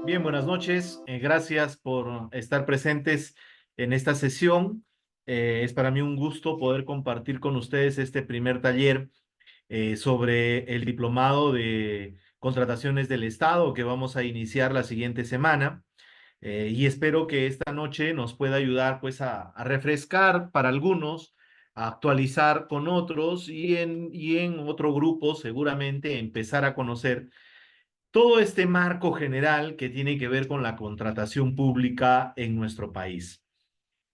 Bien, buenas noches. Gracias por estar presentes en esta sesión. Es para mí un gusto poder compartir con ustedes este primer taller sobre el diplomado de contrataciones del Estado que vamos a iniciar la siguiente semana. Y espero que esta noche nos pueda ayudar pues a refrescar para algunos, a actualizar con otros y en otro grupo seguramente empezar a conocer todo este marco general que tiene que ver con la contratación pública en nuestro país.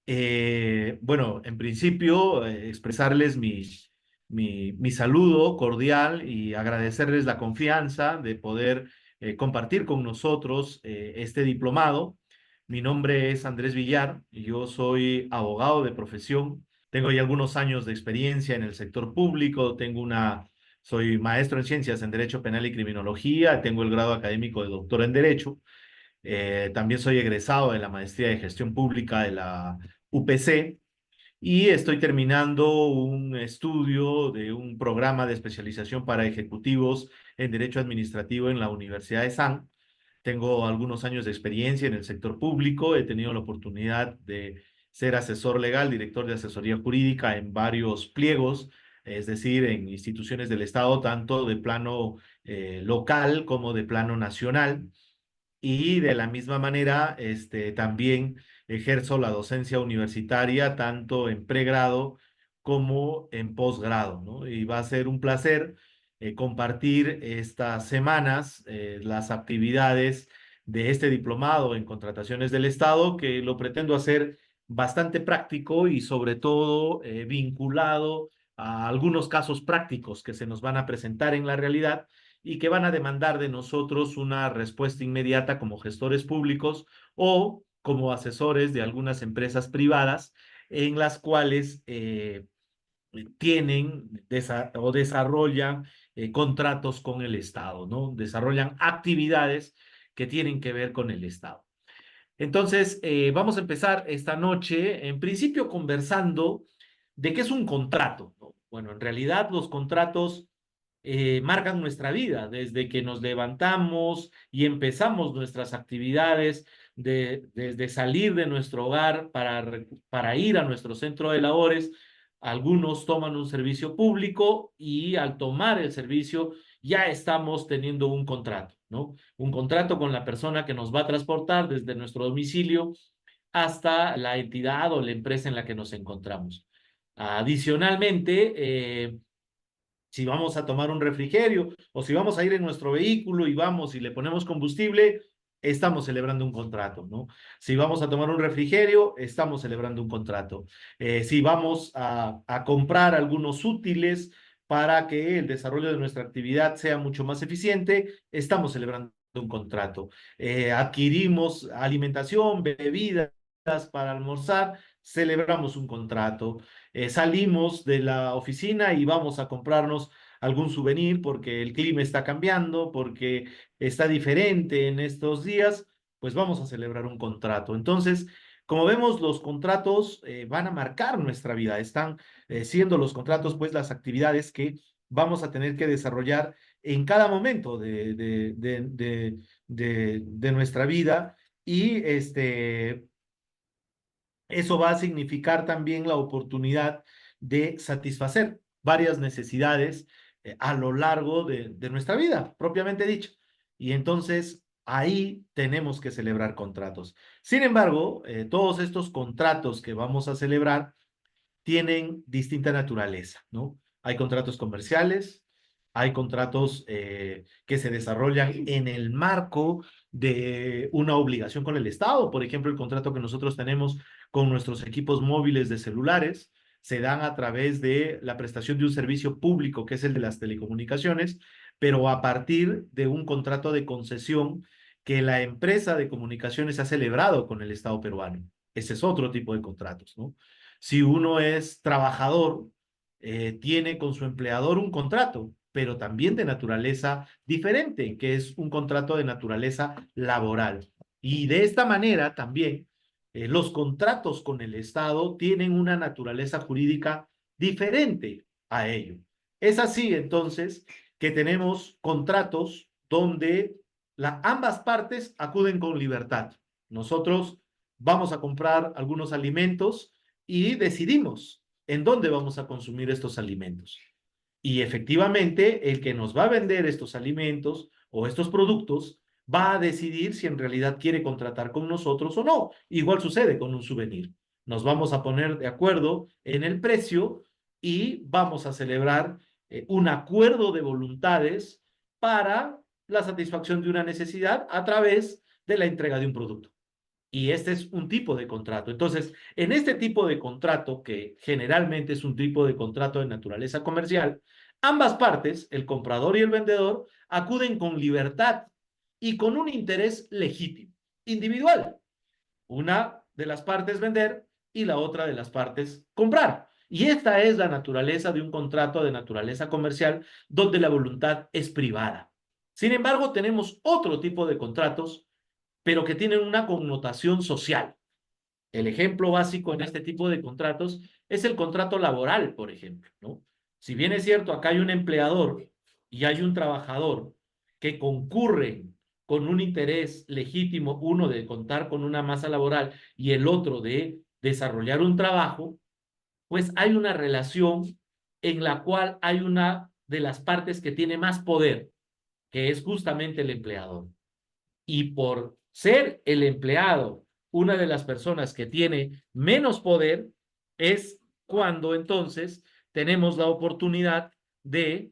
Bueno, en principio, expresarles mi saludo cordial y agradecerles la confianza de poder compartir con nosotros este diplomado. Mi nombre es Andrés Villar y yo soy abogado de profesión. Tengo ya algunos años de experiencia en el sector público. Soy maestro en ciencias en Derecho Penal y Criminología. Tengo el grado académico de doctor en Derecho. También soy egresado de la maestría de gestión pública de la UPC y estoy terminando un estudio de un programa de especialización para ejecutivos en Derecho Administrativo en la Universidad de San. Tengo algunos años de experiencia en el sector público. He tenido la oportunidad de ser asesor legal, director de asesoría jurídica en varios pliegos, es decir, en instituciones del Estado, tanto de plano local como de plano nacional. Y de la misma manera, también ejerzo la docencia universitaria tanto en pregrado como en posgrado, ¿no? Y va a ser un placer compartir estas semanas las actividades de este diplomado en contrataciones del Estado, que lo pretendo hacer bastante práctico y sobre todo vinculado a algunos casos prácticos que se nos van a presentar en la realidad y que van a demandar de nosotros una respuesta inmediata como gestores públicos o como asesores de algunas empresas privadas en las cuales tienen o desarrollan contratos con el Estado, ¿no? Desarrollan actividades que tienen que ver con el Estado. Entonces, vamos a empezar esta noche, en principio, conversando de qué es un contrato, ¿no? Bueno, en realidad los contratos marcan nuestra vida desde que nos levantamos y empezamos nuestras actividades, desde salir de nuestro hogar para ir a nuestro centro de labores. Algunos toman un servicio público y al tomar el servicio ya estamos teniendo un contrato, ¿no? Un contrato con la persona que nos va a transportar desde nuestro domicilio hasta la entidad o la empresa en la que nos encontramos. Adicionalmente, si vamos a tomar un refrigerio o si vamos a ir en nuestro vehículo y vamos y le ponemos combustible, estamos celebrando un contrato, ¿no? Si vamos a tomar un refrigerio, estamos celebrando un contrato. Si vamos a comprar algunos útiles para que el desarrollo de nuestra actividad sea mucho más eficiente, estamos celebrando un contrato. Adquirimos alimentación, bebidas para almorzar, celebramos un contrato. Salimos de la oficina y vamos a comprarnos algún souvenir porque el clima está cambiando, porque está diferente en estos días, pues vamos a celebrar un contrato. Entonces, como vemos, los contratos van a marcar nuestra vida. Están siendo los contratos, pues, las actividades que vamos a tener que desarrollar en cada momento de nuestra vida. Y eso va a significar también la oportunidad de satisfacer varias necesidades a lo largo de nuestra vida, propiamente dicho. Y entonces ahí tenemos que celebrar contratos. Sin embargo, todos estos contratos que vamos a celebrar tienen distinta naturaleza, ¿no? Hay contratos comerciales, hay contratos que se desarrollan en el marco de una obligación con el Estado. Por ejemplo, el contrato que nosotros tenemos con nuestros equipos móviles de celulares se dan a través de la prestación de un servicio público, que es el de las telecomunicaciones, pero a partir de un contrato de concesión que la empresa de comunicaciones ha celebrado con el Estado peruano. Ese es otro tipo de contratos, ¿no? Si uno es trabajador, tiene con su empleador un contrato, pero también de naturaleza diferente, que es un contrato de naturaleza laboral. Y de esta manera también los contratos con el Estado tienen una naturaleza jurídica diferente a ello. Es así entonces que tenemos contratos donde ambas partes acuden con libertad. Nosotros vamos a comprar algunos alimentos y decidimos en dónde vamos a consumir estos alimentos. Y efectivamente, el que nos va a vender estos alimentos o estos productos va a decidir si en realidad quiere contratar con nosotros o no. Igual sucede con un souvenir. Nos vamos a poner de acuerdo en el precio y vamos a celebrar un acuerdo de voluntades para la satisfacción de una necesidad a través de la entrega de un producto. Y este es un tipo de contrato. Entonces, en este tipo de contrato, que generalmente es un tipo de contrato de naturaleza comercial, ambas partes, el comprador y el vendedor, acuden con libertad y con un interés legítimo, individual. Una de las partes vender y la otra de las partes comprar. Y esta es la naturaleza de un contrato de naturaleza comercial donde la voluntad es privada. Sin embargo, tenemos otro tipo de contratos pero que tienen una connotación social. El ejemplo básico en este tipo de contratos es el contrato laboral, por ejemplo, ¿no? Si bien es cierto, acá hay un empleador y hay un trabajador que concurren con un interés legítimo, uno de contar con una masa laboral y el otro de desarrollar un trabajo, pues hay una relación en la cual hay una de las partes que tiene más poder, que es justamente el empleador. Y por ser el empleado una de las personas que tiene menos poder, es cuando entonces tenemos la oportunidad de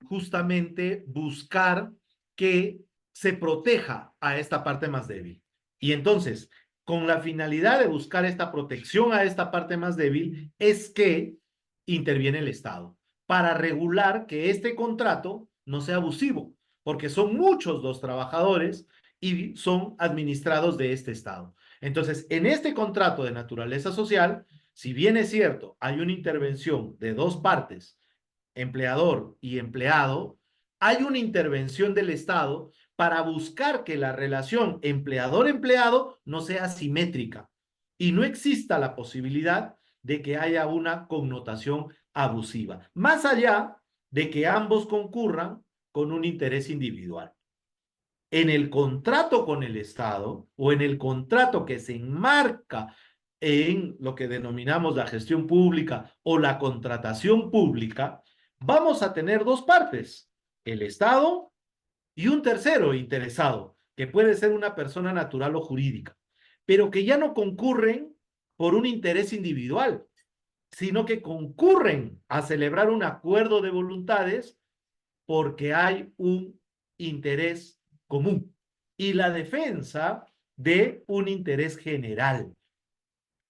justamente buscar que se proteja a esta parte más débil. Y entonces, con la finalidad de buscar esta protección a esta parte más débil, es que interviene el Estado para regular que este contrato no sea abusivo, porque son muchos los trabajadores y son administrados de este Estado. Entonces, en este contrato de naturaleza social, si bien es cierto, hay una intervención de dos partes, empleador y empleado, hay una intervención del Estado para buscar que la relación empleador-empleado no sea simétrica y no exista la posibilidad de que haya una connotación abusiva, más allá de que ambos concurran con un interés individual. En el contrato con el Estado o en el contrato que se enmarca en lo que denominamos la gestión pública o la contratación pública, vamos a tener dos partes, el Estado y un tercero interesado, que puede ser una persona natural o jurídica, pero que ya no concurren por un interés individual, sino que concurren a celebrar un acuerdo de voluntades porque hay un interés común y la defensa de un interés general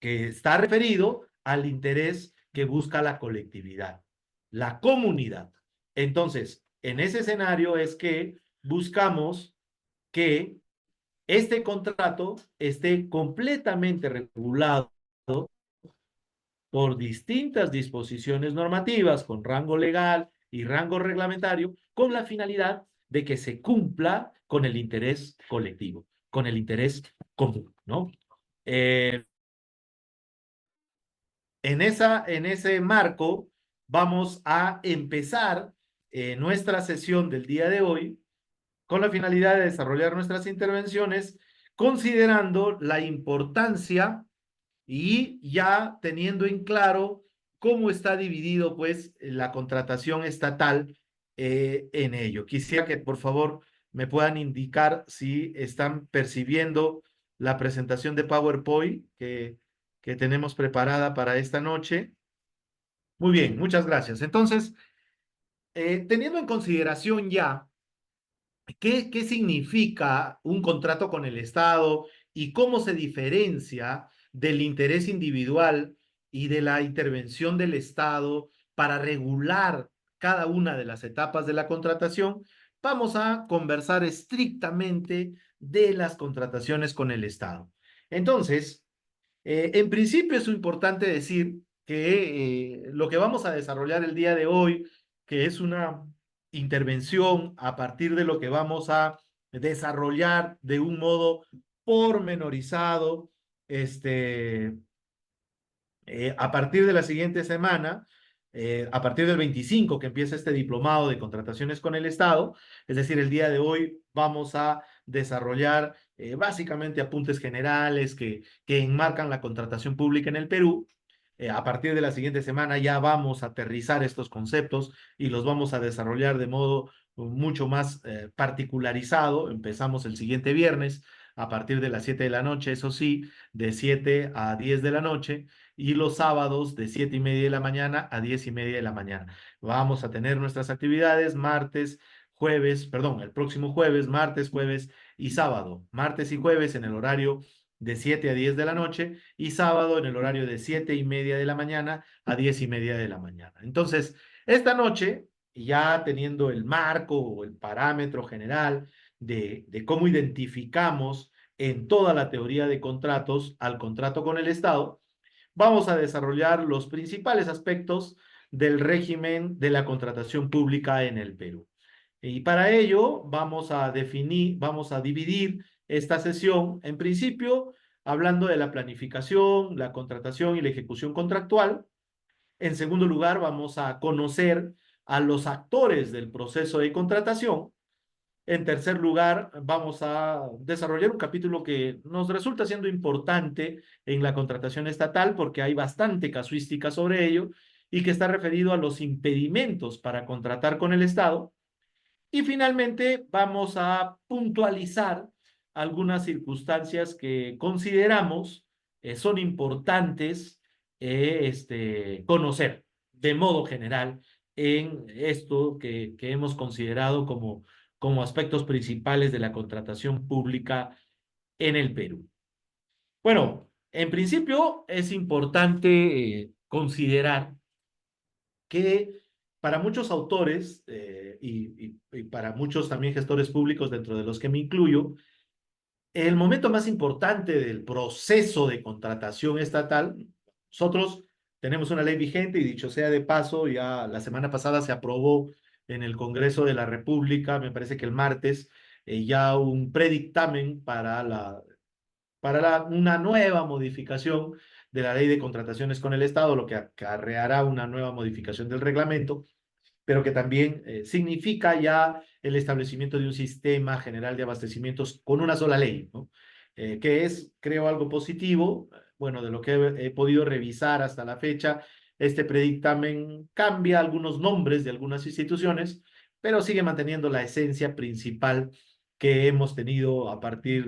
que está referido al interés que busca la colectividad, la comunidad. Entonces, en ese escenario es que buscamos que este contrato esté completamente regulado por distintas disposiciones normativas con rango legal y rango reglamentario, con la finalidad de que se cumpla con el interés colectivo, con el interés común, ¿no? Eh, en ese marco, vamos a empezar nuestra sesión del día de hoy con la finalidad de desarrollar nuestras intervenciones, considerando la importancia y ya teniendo en claro cómo está dividido pues la contratación estatal en ello. Quisiera que por favor me puedan indicar si están percibiendo la presentación de PowerPoint que tenemos preparada para esta noche. Muy bien, muchas gracias. Entonces, teniendo en consideración ya ¿qué significa un contrato con el Estado y cómo se diferencia del interés individual y de la intervención del Estado para regular cada una de las etapas de la contratación? Vamos a conversar estrictamente de las contrataciones con el Estado. Entonces, en principio es importante decir que lo que vamos a desarrollar el día de hoy, que es una intervención a partir de lo que vamos a desarrollar de un modo pormenorizado, a partir de la siguiente semana, a partir del 25 que empieza este diplomado de contrataciones con el Estado, es decir, el día de hoy vamos a desarrollar básicamente apuntes generales que enmarcan la contratación pública en el Perú. A partir de la siguiente semana ya vamos a aterrizar estos conceptos y los vamos a desarrollar de modo mucho más particularizado. Empezamos el siguiente viernes a partir de las 7 de la noche, eso sí, de 7 a 10 de la noche, y los sábados de 7:30 de la mañana a 10:30 de la mañana. Vamos a tener nuestras actividades martes, jueves, perdón, el próximo jueves, martes, jueves y sábado. Martes y jueves en el horario de 7 a 10 de la noche y sábado en el horario de 7:30 de la mañana a 10:30 de la mañana. Entonces, esta noche, ya teniendo el marco o el parámetro general de cómo identificamos en toda la teoría de contratos al contrato con el Estado, vamos a desarrollar los principales aspectos del régimen de la contratación pública en el Perú. Y para ello vamos a dividir esta sesión, en principio, hablando de la planificación, la contratación y la ejecución contractual. En segundo lugar, vamos a conocer a los actores del proceso de contratación. En tercer lugar, vamos a desarrollar un capítulo que nos resulta siendo importante en la contratación estatal porque hay bastante casuística sobre ello y que está referido a los impedimentos para contratar con el Estado. Y finalmente vamos a puntualizar algunas circunstancias que consideramos son importantes conocer de modo general en esto que hemos considerado como aspectos principales de la contratación pública en el Perú. Bueno, en principio es importante considerar que para muchos autores y para muchos también gestores públicos, dentro de los que me incluyo, el momento más importante del proceso de contratación estatal, nosotros tenemos una ley vigente y dicho sea de paso, ya la semana pasada se aprobó en el Congreso de la República, me parece que el martes, ya un predictamen una nueva modificación de la ley de contrataciones con el Estado, lo que acarreará una nueva modificación del reglamento, pero que también significa ya el establecimiento de un sistema general de abastecimientos con una sola ley, ¿no? Que es, creo, algo positivo. Bueno, de lo que he podido revisar hasta la fecha, este predictamen cambia algunos nombres de algunas instituciones, pero sigue manteniendo la esencia principal que hemos tenido a partir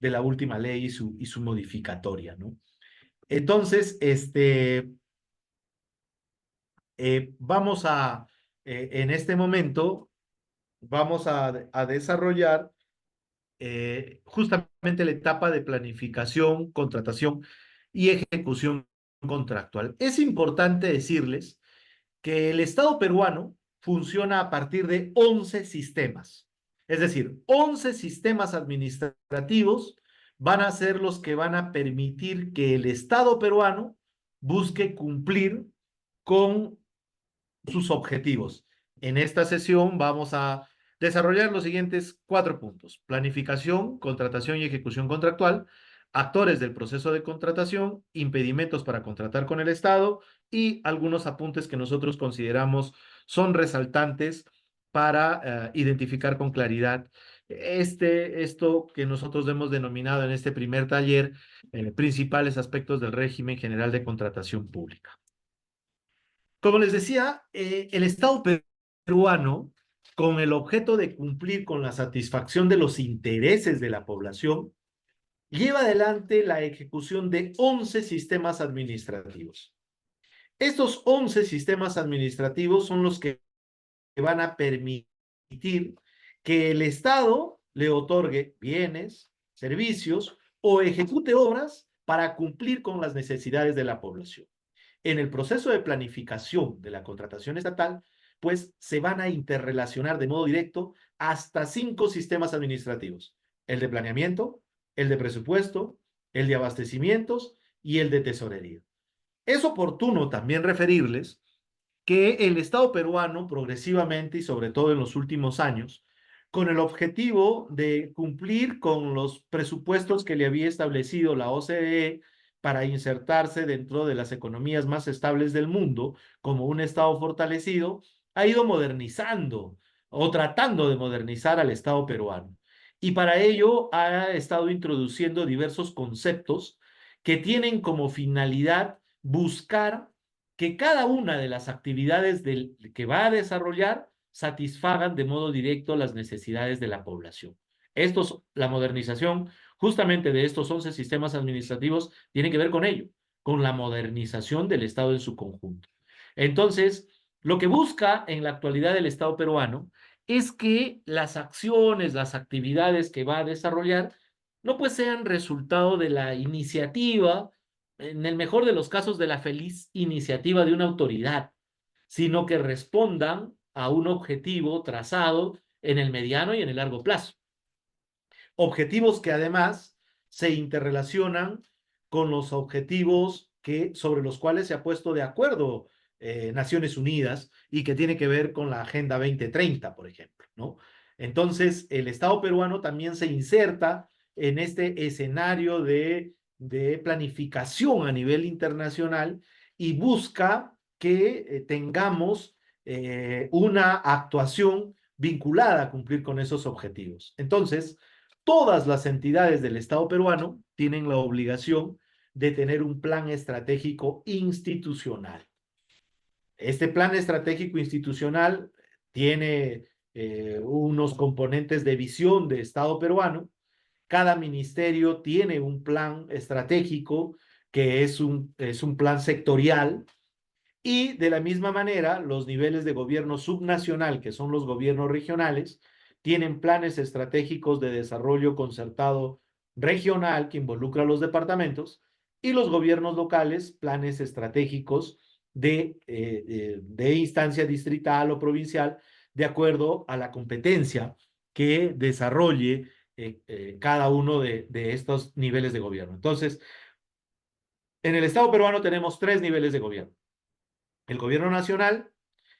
de la última ley y su modificatoria, ¿no? Entonces, en este momento, vamos a desarrollar justamente la etapa de planificación, contratación y ejecución contractual. Es importante decirles que el Estado peruano funciona a partir de 11 sistemas. Es decir, 11 sistemas administrativos van a ser los que van a permitir que el Estado peruano busque cumplir con sus objetivos. En esta sesión vamos a desarrollar los siguientes 4 puntos: planificación, contratación y ejecución contractual, actores del proceso de contratación, impedimentos para contratar con el Estado y algunos apuntes que nosotros consideramos son resaltantes para identificar con claridad esto que nosotros hemos denominado en este primer taller, principales aspectos del régimen general de contratación pública. Como les decía, el Estado peruano, con el objeto de cumplir con la satisfacción de los intereses de la población, lleva adelante la ejecución de 11 sistemas administrativos. Estos 11 sistemas administrativos son los que van a permitir que el Estado le otorgue bienes, servicios o ejecute obras para cumplir con las necesidades de la población. En el proceso de planificación de la contratación estatal, pues se van a interrelacionar de modo directo hasta 5 sistemas administrativos: el de planeamiento, el de presupuesto, el de abastecimientos y el de tesorería. Es oportuno también referirles que el Estado peruano progresivamente y sobre todo en los últimos años, con el objetivo de cumplir con los presupuestos que le había establecido la OCDE para insertarse dentro de las economías más estables del mundo como un Estado fortalecido, ha ido modernizando o tratando de modernizar al Estado peruano. Y para ello ha estado introduciendo diversos conceptos que tienen como finalidad buscar que cada una de las actividades que va a desarrollar satisfagan de modo directo las necesidades de la población. La modernización justamente de estos 11 sistemas administrativos tiene que ver con ello, con la modernización del Estado en su conjunto. Entonces, lo que busca en la actualidad el Estado peruano es que las acciones, las actividades que va a desarrollar, no pues sean resultado de la iniciativa, en el mejor de los casos, de la feliz iniciativa de una autoridad, sino que respondan a un objetivo trazado en el mediano y en el largo plazo. Objetivos que además se interrelacionan con los objetivos sobre los cuales se ha puesto de acuerdo Naciones Unidas y que tiene que ver con la Agenda 2030, por ejemplo, ¿no? Entonces, el Estado peruano también se inserta en este escenario de planificación a nivel internacional y busca que tengamos una actuación vinculada a cumplir con esos objetivos. Entonces, todas las entidades del Estado peruano tienen la obligación de tener un plan estratégico institucional. Este plan estratégico institucional tiene unos componentes de visión de Estado peruano. Cada ministerio tiene un plan estratégico que es un plan sectorial y de la misma manera, los niveles de gobierno subnacional, que son los gobiernos regionales, tienen planes estratégicos de desarrollo concertado regional que involucra a los departamentos y los gobiernos locales, planes estratégicos de instancia distrital o provincial, de acuerdo a la competencia que desarrolle cada uno de estos niveles de gobierno. Entonces, en el Estado peruano tenemos 3 niveles de gobierno. El gobierno nacional,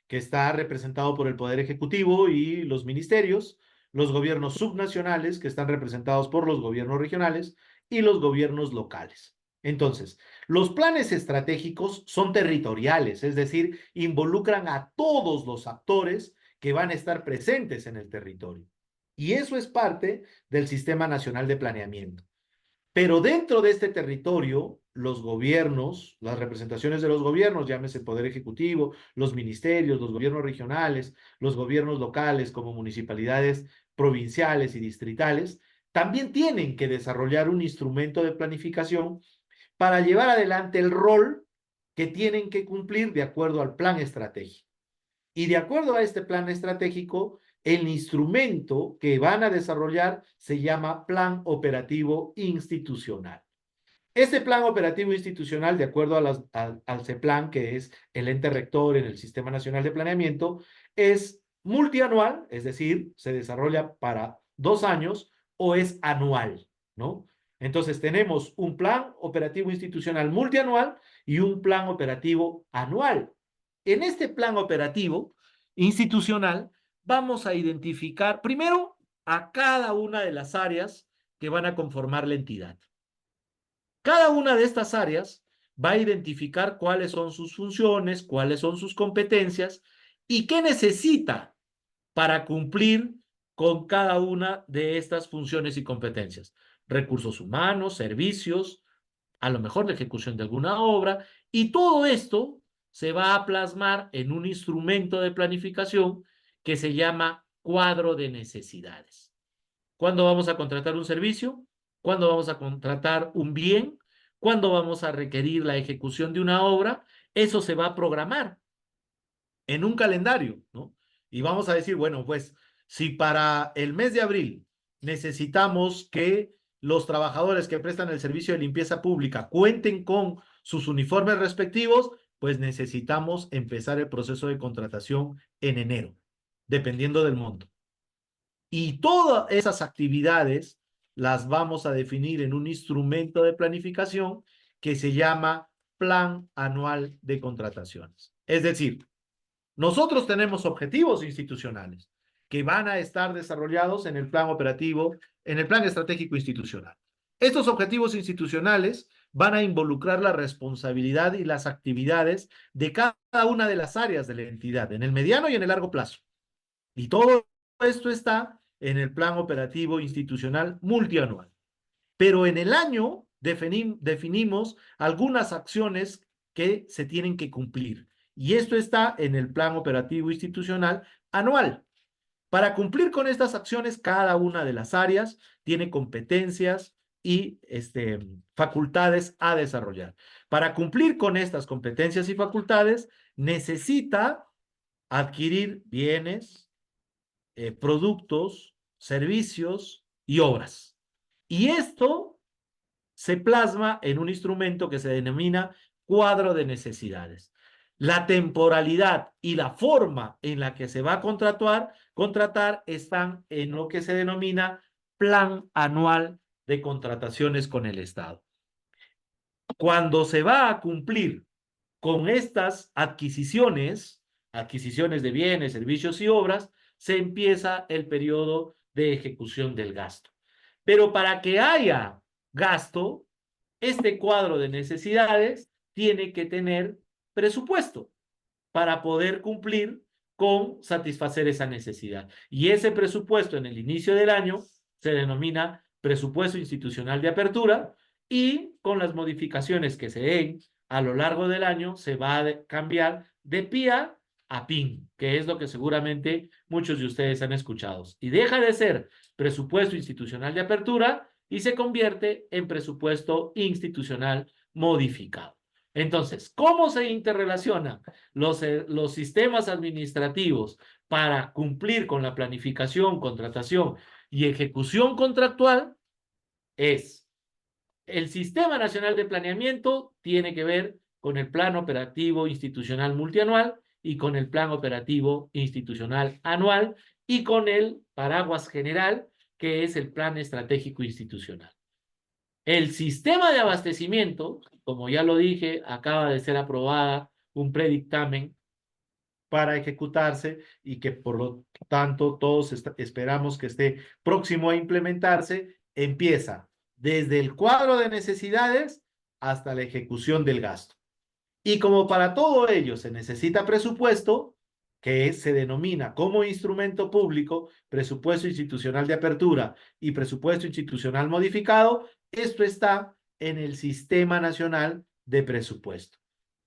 que está representado por el Poder Ejecutivo y los ministerios, los gobiernos subnacionales, que están representados por los gobiernos regionales, y los gobiernos locales. Entonces, los planes estratégicos son territoriales, es decir, involucran a todos los actores que van a estar presentes en el territorio. Y eso es parte del Sistema Nacional de Planeamiento. Pero dentro de este territorio, los gobiernos, las representaciones de los gobiernos, llámese Poder Ejecutivo, los ministerios, los gobiernos regionales, los gobiernos locales como municipalidades provinciales y distritales, también tienen que desarrollar un instrumento de planificación para llevar adelante el rol que tienen que cumplir de acuerdo al plan estratégico. Y de acuerdo a este plan estratégico, el instrumento que van a desarrollar se llama Plan Operativo Institucional. Este plan operativo institucional, de acuerdo al CEPLAN, que es el ente rector en el Sistema Nacional de Planeamiento, es multianual, es decir, se desarrolla para 2 años o es anual, ¿no? Entonces tenemos un plan operativo institucional multianual y un plan operativo anual. En este plan operativo institucional vamos a identificar primero a cada una de las áreas que van a conformar la entidad. Cada una de estas áreas va a identificar cuáles son sus funciones, cuáles son sus competencias y qué necesita para cumplir con cada una de estas funciones y competencias. Recursos humanos, servicios, a lo mejor la ejecución de alguna obra, y todo esto se va a plasmar en un instrumento de planificación que se llama cuadro de necesidades. ¿Cuándo vamos a contratar un servicio? ¿Cuándo vamos a contratar un bien? ¿Cuándo vamos a requerir la ejecución de una obra? Eso se va a programar en un calendario, ¿no? Y vamos a decir, bueno, pues si para el mes de abril necesitamos que los trabajadores que prestan el servicio de limpieza pública cuenten con sus uniformes respectivos, pues necesitamos empezar el proceso de contratación en enero, dependiendo del monto. Y todas esas actividades las vamos a definir en un instrumento de planificación que se llama Plan Anual de Contrataciones. Es decir, nosotros tenemos objetivos institucionales que van a estar desarrollados en el plan operativo, en el plan estratégico institucional. Estos objetivos institucionales van a involucrar la responsabilidad y las actividades de cada una de las áreas de la entidad, en el mediano y en el largo plazo. Y todo esto está en el Plan Operativo Institucional Multianual. Pero en el año definimos algunas acciones que se tienen que cumplir. Y esto está en el Plan Operativo Institucional Anual. Para cumplir con estas acciones, cada una de las áreas tiene competencias y facultades a desarrollar. Para cumplir con estas competencias y facultades, necesita adquirir bienes, productos, servicios y obras. Y esto se plasma en un instrumento que se denomina cuadro de necesidades. La temporalidad y la forma en la que se va a contratar están en lo que se denomina Plan Anual de Contrataciones con el Estado. Cuando se va a cumplir con estas adquisiciones de bienes, servicios y obras, se empieza el periodo de ejecución del gasto. Pero para que haya gasto, este cuadro de necesidades tiene que tener presupuesto para poder cumplir con satisfacer esa necesidad. Y ese presupuesto en el inicio del año se denomina presupuesto institucional de apertura, y con las modificaciones que se den a lo largo del año se va a cambiar de PIA a PIN, que es lo que seguramente muchos de ustedes han escuchado. Y deja de ser presupuesto institucional de apertura y se convierte en presupuesto institucional modificado. Entonces, ¿cómo se interrelacionan los sistemas administrativos para cumplir con la planificación, contratación y ejecución contractual? El Sistema Nacional de Planeamiento tiene que ver con el Plan Operativo Institucional Multianual y con el Plan Operativo Institucional Anual y con el paraguas general, que es el Plan Estratégico Institucional. El sistema de abastecimiento, como ya lo dije, acaba de ser aprobada un predictamen para ejecutarse y que por lo tanto todos esperamos que esté próximo a implementarse. Empieza desde el cuadro de necesidades hasta la ejecución del gasto. Y como para todo ello se necesita presupuesto, que se denomina como instrumento público presupuesto institucional de apertura y presupuesto institucional modificado, esto está en el Sistema Nacional de Presupuesto.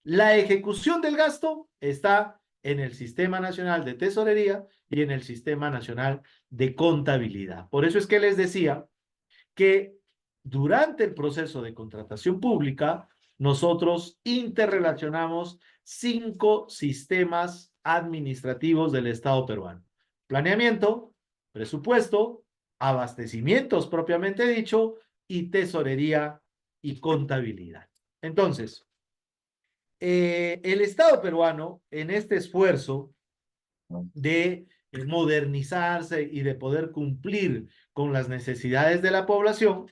La ejecución del gasto está en el Sistema Nacional de Tesorería y en el Sistema Nacional de Contabilidad. Por eso es que les decía que durante el proceso de contratación pública, nosotros interrelacionamos 5 sistemas administrativos del Estado peruano: planeamiento, presupuesto, abastecimientos propiamente dicho, y tesorería y contabilidad. Entonces, el Estado peruano, en este esfuerzo de modernizarse y de poder cumplir con las necesidades de la población,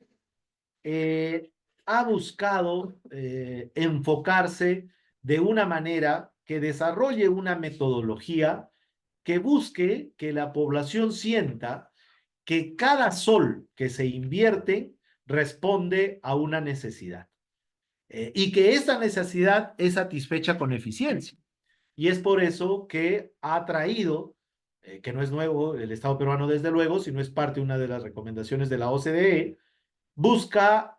ha buscado enfocarse de una manera que desarrolle una metodología que busque que la población sienta que cada sol que se invierte responde a una necesidad, y que esa necesidad es satisfecha con eficiencia. Y es por eso que ha traído, que no es nuevo el Estado peruano desde luego, sino es parte de una de las recomendaciones de la OCDE, busca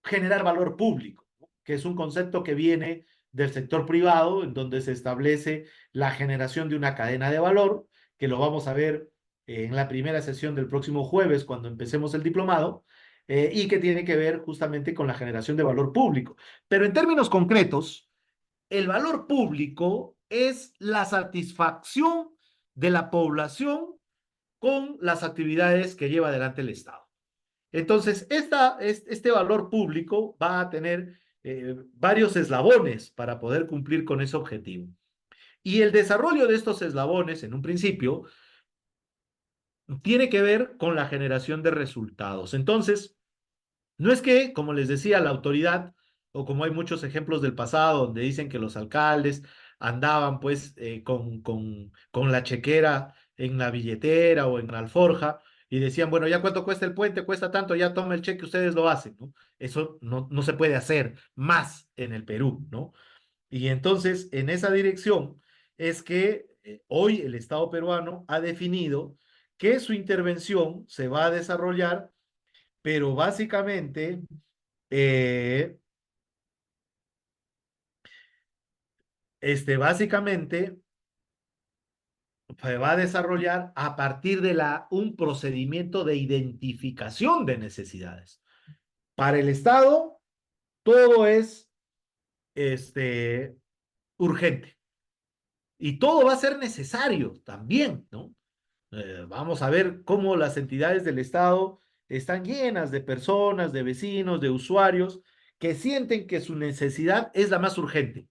generar valor público, ¿no? Que es un concepto que viene del sector privado, en donde se establece la generación de una cadena de valor, que lo vamos a ver en la primera sesión del próximo jueves, cuando empecemos el diplomado, y que tiene que ver justamente con la generación de valor público. Pero en términos concretos, el valor público es la satisfacción de la población con las actividades que lleva adelante el Estado. Entonces, este valor público va a tener varios eslabones para poder cumplir con ese objetivo. Y el desarrollo de estos eslabones, en un principio, tiene que ver con la generación de resultados. Entonces, no es que, como les decía, la autoridad, o como hay muchos ejemplos del pasado donde dicen que los alcaldes andaban pues con la chequera en la billetera o en la alforja, y decían, bueno, ya cuánto cuesta el puente, cuesta tanto, ya toma el cheque, ustedes lo hacen, ¿no? Eso no se puede hacer más en el Perú, ¿no? Y entonces, en esa dirección es que hoy el Estado peruano ha definido que su intervención se va a desarrollar, pero eh, básicamente se va a desarrollar a partir de un procedimiento de identificación de necesidades. Para el Estado, todo es este, urgente y todo va a ser necesario también, ¿no? Vamos a ver cómo las entidades del Estado están llenas de personas, de vecinos, de usuarios que sienten que su necesidad es la más urgente,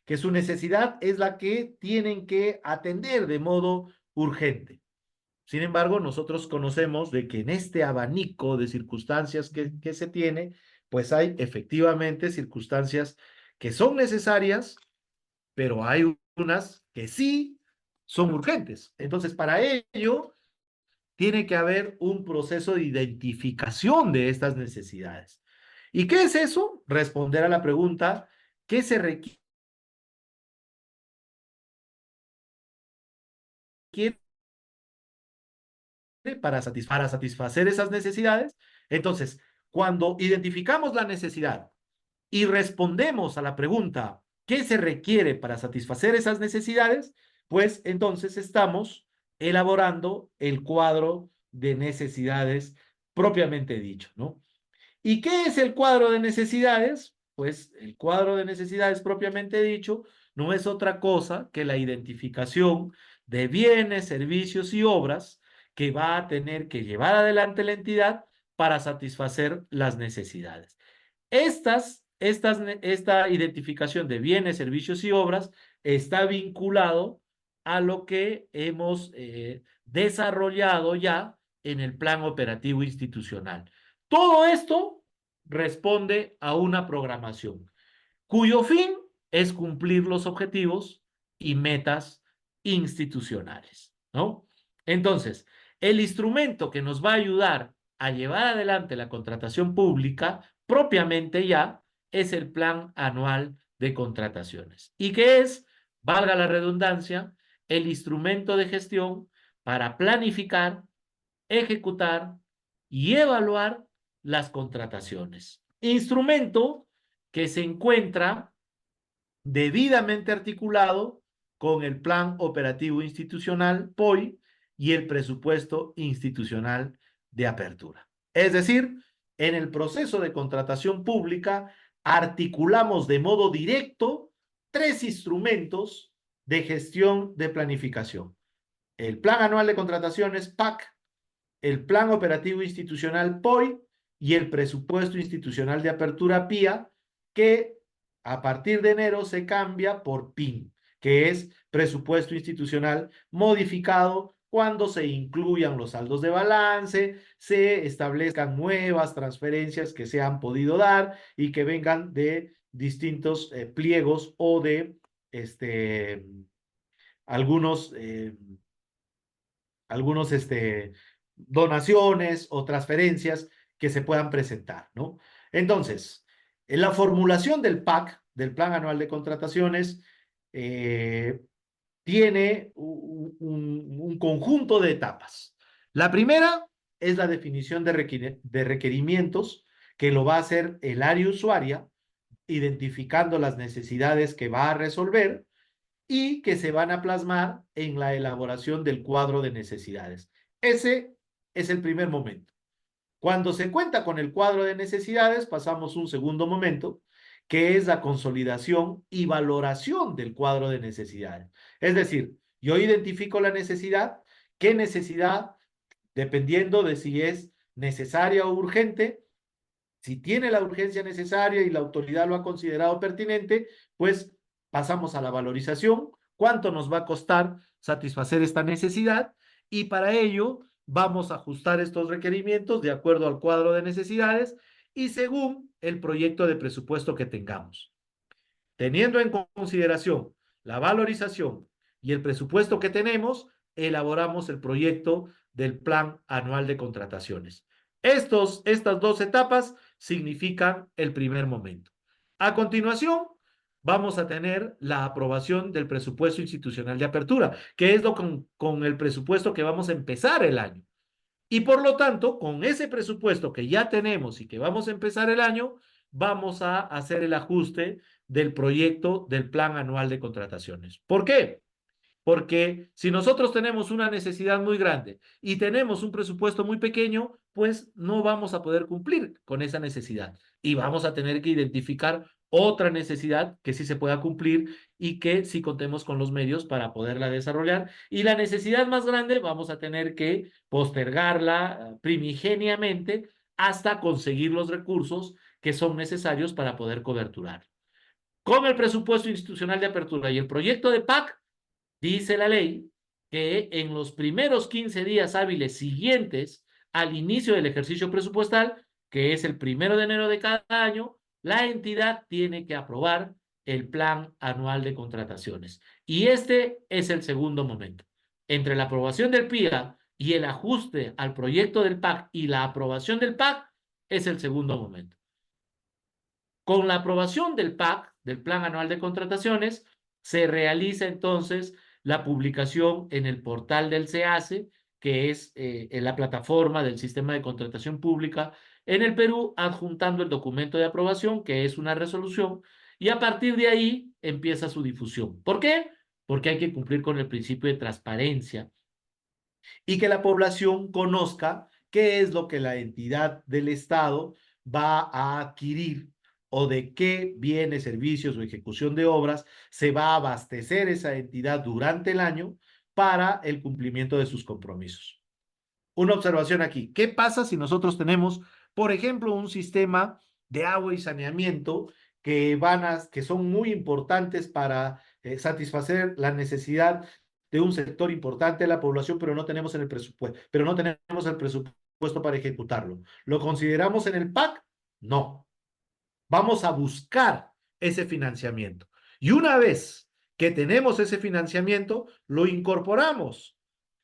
que su necesidad es la que tienen que atender de modo urgente. Sin embargo, nosotros conocemos de que en este abanico de circunstancias que se tiene, pues hay efectivamente circunstancias que son necesarias, pero hay unas que sí son urgentes. Entonces, para ello, tiene que haber un proceso de identificación de estas necesidades. ¿Y qué es eso? Responder a la pregunta, ¿qué se requiere para satisfacer esas necesidades? Entonces, cuando identificamos la necesidad y respondemos a la pregunta, ¿qué se requiere para satisfacer esas necesidades? Pues entonces estamos elaborando el cuadro de necesidades propiamente dicho, ¿no? ¿Y qué es el cuadro de necesidades? Pues el cuadro de necesidades propiamente dicho no es otra cosa que la identificación de bienes, servicios y obras que va a tener que llevar adelante la entidad para satisfacer las necesidades. Esta identificación de bienes, servicios y obras está vinculado a lo que hemos desarrollado ya en el plan operativo institucional. Todo esto responde a una programación cuyo fin es cumplir los objetivos y metas institucionales, ¿no? Entonces, el instrumento que nos va a ayudar a llevar adelante la contratación pública propiamente ya es el Plan Anual de Contrataciones. ¿Y qué es? Valga la redundancia, el instrumento de gestión para planificar, ejecutar y evaluar las contrataciones. Instrumento que se encuentra debidamente articulado con el Plan Operativo Institucional, POI, y el Presupuesto Institucional de Apertura. Es decir, en el proceso de contratación pública articulamos de modo directo tres instrumentos de gestión de planificación. El Plan Anual de Contrataciones, PAC, el Plan Operativo Institucional POI y el Presupuesto Institucional de Apertura PIA, que a partir de enero se cambia por PIN, que es Presupuesto Institucional Modificado, cuando se incluyan los saldos de balance, se establezcan nuevas transferencias que se han podido dar y que vengan de distintos pliegos o de algunos donaciones o transferencias que se puedan presentar, ¿no? Entonces, en la formulación del PAC, del Plan Anual de Contrataciones, eh, tiene un conjunto de etapas. La primera es la definición de requerimientos que lo va a hacer el área usuaria, identificando las necesidades que va a resolver y que se van a plasmar en la elaboración del cuadro de necesidades. Ese es el primer momento. Cuando se cuenta con el cuadro de necesidades, pasamos un segundo momento, que es la consolidación y valoración del cuadro de necesidades. Es decir, yo identifico la necesidad, qué necesidad, dependiendo de si es necesaria o urgente, si tiene la urgencia necesaria y la autoridad lo ha considerado pertinente, pues pasamos a la valorización, cuánto nos va a costar satisfacer esta necesidad y para ello vamos a ajustar estos requerimientos de acuerdo al cuadro de necesidades y según el proyecto de presupuesto que tengamos. Teniendo en consideración la valorización y el presupuesto que tenemos, elaboramos el proyecto del Plan Anual de Contrataciones. Estas dos etapas significan el primer momento. A continuación, vamos a tener la aprobación del presupuesto institucional de apertura, que es lo con el presupuesto que vamos a empezar el año. Y por lo tanto, con ese presupuesto que ya tenemos y que vamos a empezar el año, vamos a hacer el ajuste del proyecto del Plan Anual de Contrataciones. ¿Por qué? Porque si nosotros tenemos una necesidad muy grande y tenemos un presupuesto muy pequeño, pues no vamos a poder cumplir con esa necesidad y vamos a tener que identificar otra necesidad que sí se pueda cumplir y que sí contemos con los medios para poderla desarrollar. Y la necesidad más grande vamos a tener que postergarla primigeniamente hasta conseguir los recursos que son necesarios para poder coberturar. Con el presupuesto institucional de apertura y el proyecto de PAC, dice la ley que en los primeros 15 días hábiles siguientes al inicio del ejercicio presupuestal, que es el 1 de enero de cada año, la entidad tiene que aprobar el plan anual de contrataciones. Y este es el segundo momento. Entre la aprobación del PIA y el ajuste al proyecto del PAC y la aprobación del PAC es el segundo momento. Con la aprobación del PAC, del Plan Anual de Contrataciones, se realiza entonces la publicación en el portal del SEACE, que es en la plataforma del Sistema de Contratación Pública en el Perú, adjuntando el documento de aprobación, que es una resolución, y a partir de ahí empieza su difusión. ¿Por qué? Porque hay que cumplir con el principio de transparencia y que la población conozca qué es lo que la entidad del Estado va a adquirir o de qué bienes, servicios o ejecución de obras se va a abastecer esa entidad durante el año para el cumplimiento de sus compromisos. Una observación aquí. ¿Qué pasa si nosotros tenemos, por ejemplo, un sistema de agua y saneamiento que son muy importantes para satisfacer la necesidad de un sector importante de la población, pero no tenemos el presupuesto para ejecutarlo? ¿Lo consideramos en el PAC? No. Vamos a buscar ese financiamiento. Y una vez que tenemos ese financiamiento, lo incorporamos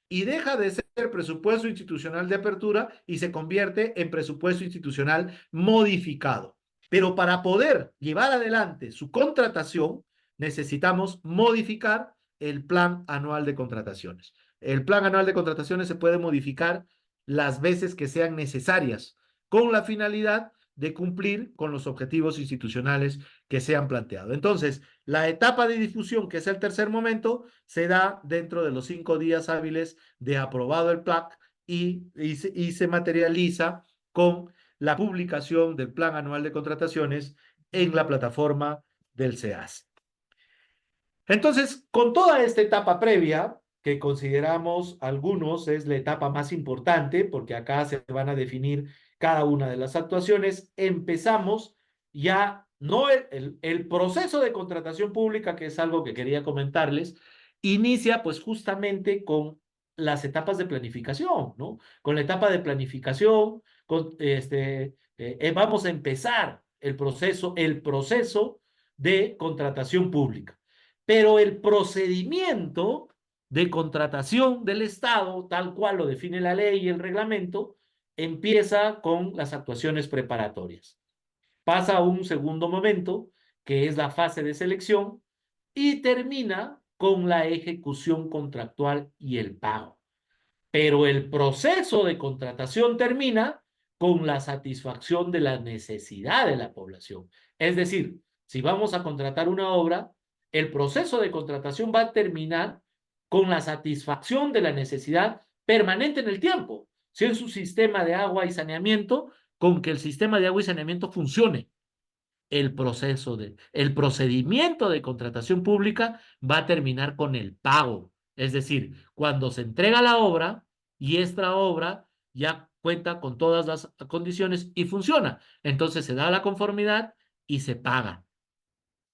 y deja de ser presupuesto institucional de apertura y se convierte en presupuesto institucional modificado. Pero para poder llevar adelante su contratación, necesitamos modificar el plan anual de contrataciones. El plan anual de contrataciones se puede modificar las veces que sean necesarias, con la finalidad de cumplir con los objetivos institucionales que se han planteado. Entonces, la etapa de difusión, que es el tercer momento, se da dentro de los 5 días hábiles de aprobado el PLAC y se materializa con la publicación del Plan Anual de Contrataciones en la plataforma del SEAS. Entonces, con toda esta etapa previa, que consideramos algunos es la etapa más importante, porque acá se van a definir cada una de las actuaciones, empezamos ya, no el proceso de contratación pública, que es algo que quería comentarles, inicia pues justamente con las etapas de planificación, ¿no? Con la etapa de planificación, vamos a empezar el proceso de contratación pública. Pero el procedimiento de contratación del Estado, tal cual lo define la ley y el reglamento, empieza con las actuaciones preparatorias. Pasa a un segundo momento, que es la fase de selección, y termina con la ejecución contractual y el pago. Pero el proceso de contratación termina con la satisfacción de la necesidad de la población. Es decir, si vamos a contratar una obra, el proceso de contratación va a terminar con la satisfacción de la necesidad permanente en el tiempo. Si es un sistema de agua y saneamiento, con que el sistema de agua y saneamiento funcione. El procedimiento de contratación pública va a terminar con el pago. Es decir, cuando se entrega la obra y esta obra ya cuenta con todas las condiciones y funciona. Entonces se da la conformidad y se paga.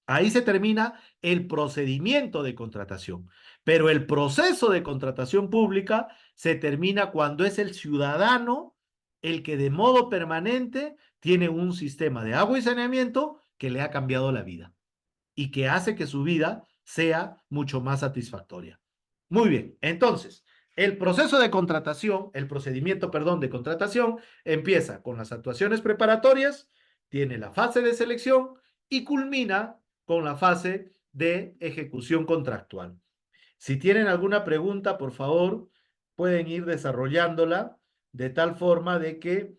Ahí se termina el procedimiento de contratación. Pero el proceso de contratación pública se termina cuando es el ciudadano el que de modo permanente tiene un sistema de agua y saneamiento que le ha cambiado la vida y que hace que su vida sea mucho más satisfactoria. Muy bien, entonces, El proceso de contratación, el procedimiento, perdón, de contratación empieza con las actuaciones preparatorias, tiene la fase de selección y culmina con la fase de ejecución contractual. Si tienen alguna pregunta, por favor, pueden ir desarrollándola de tal forma de que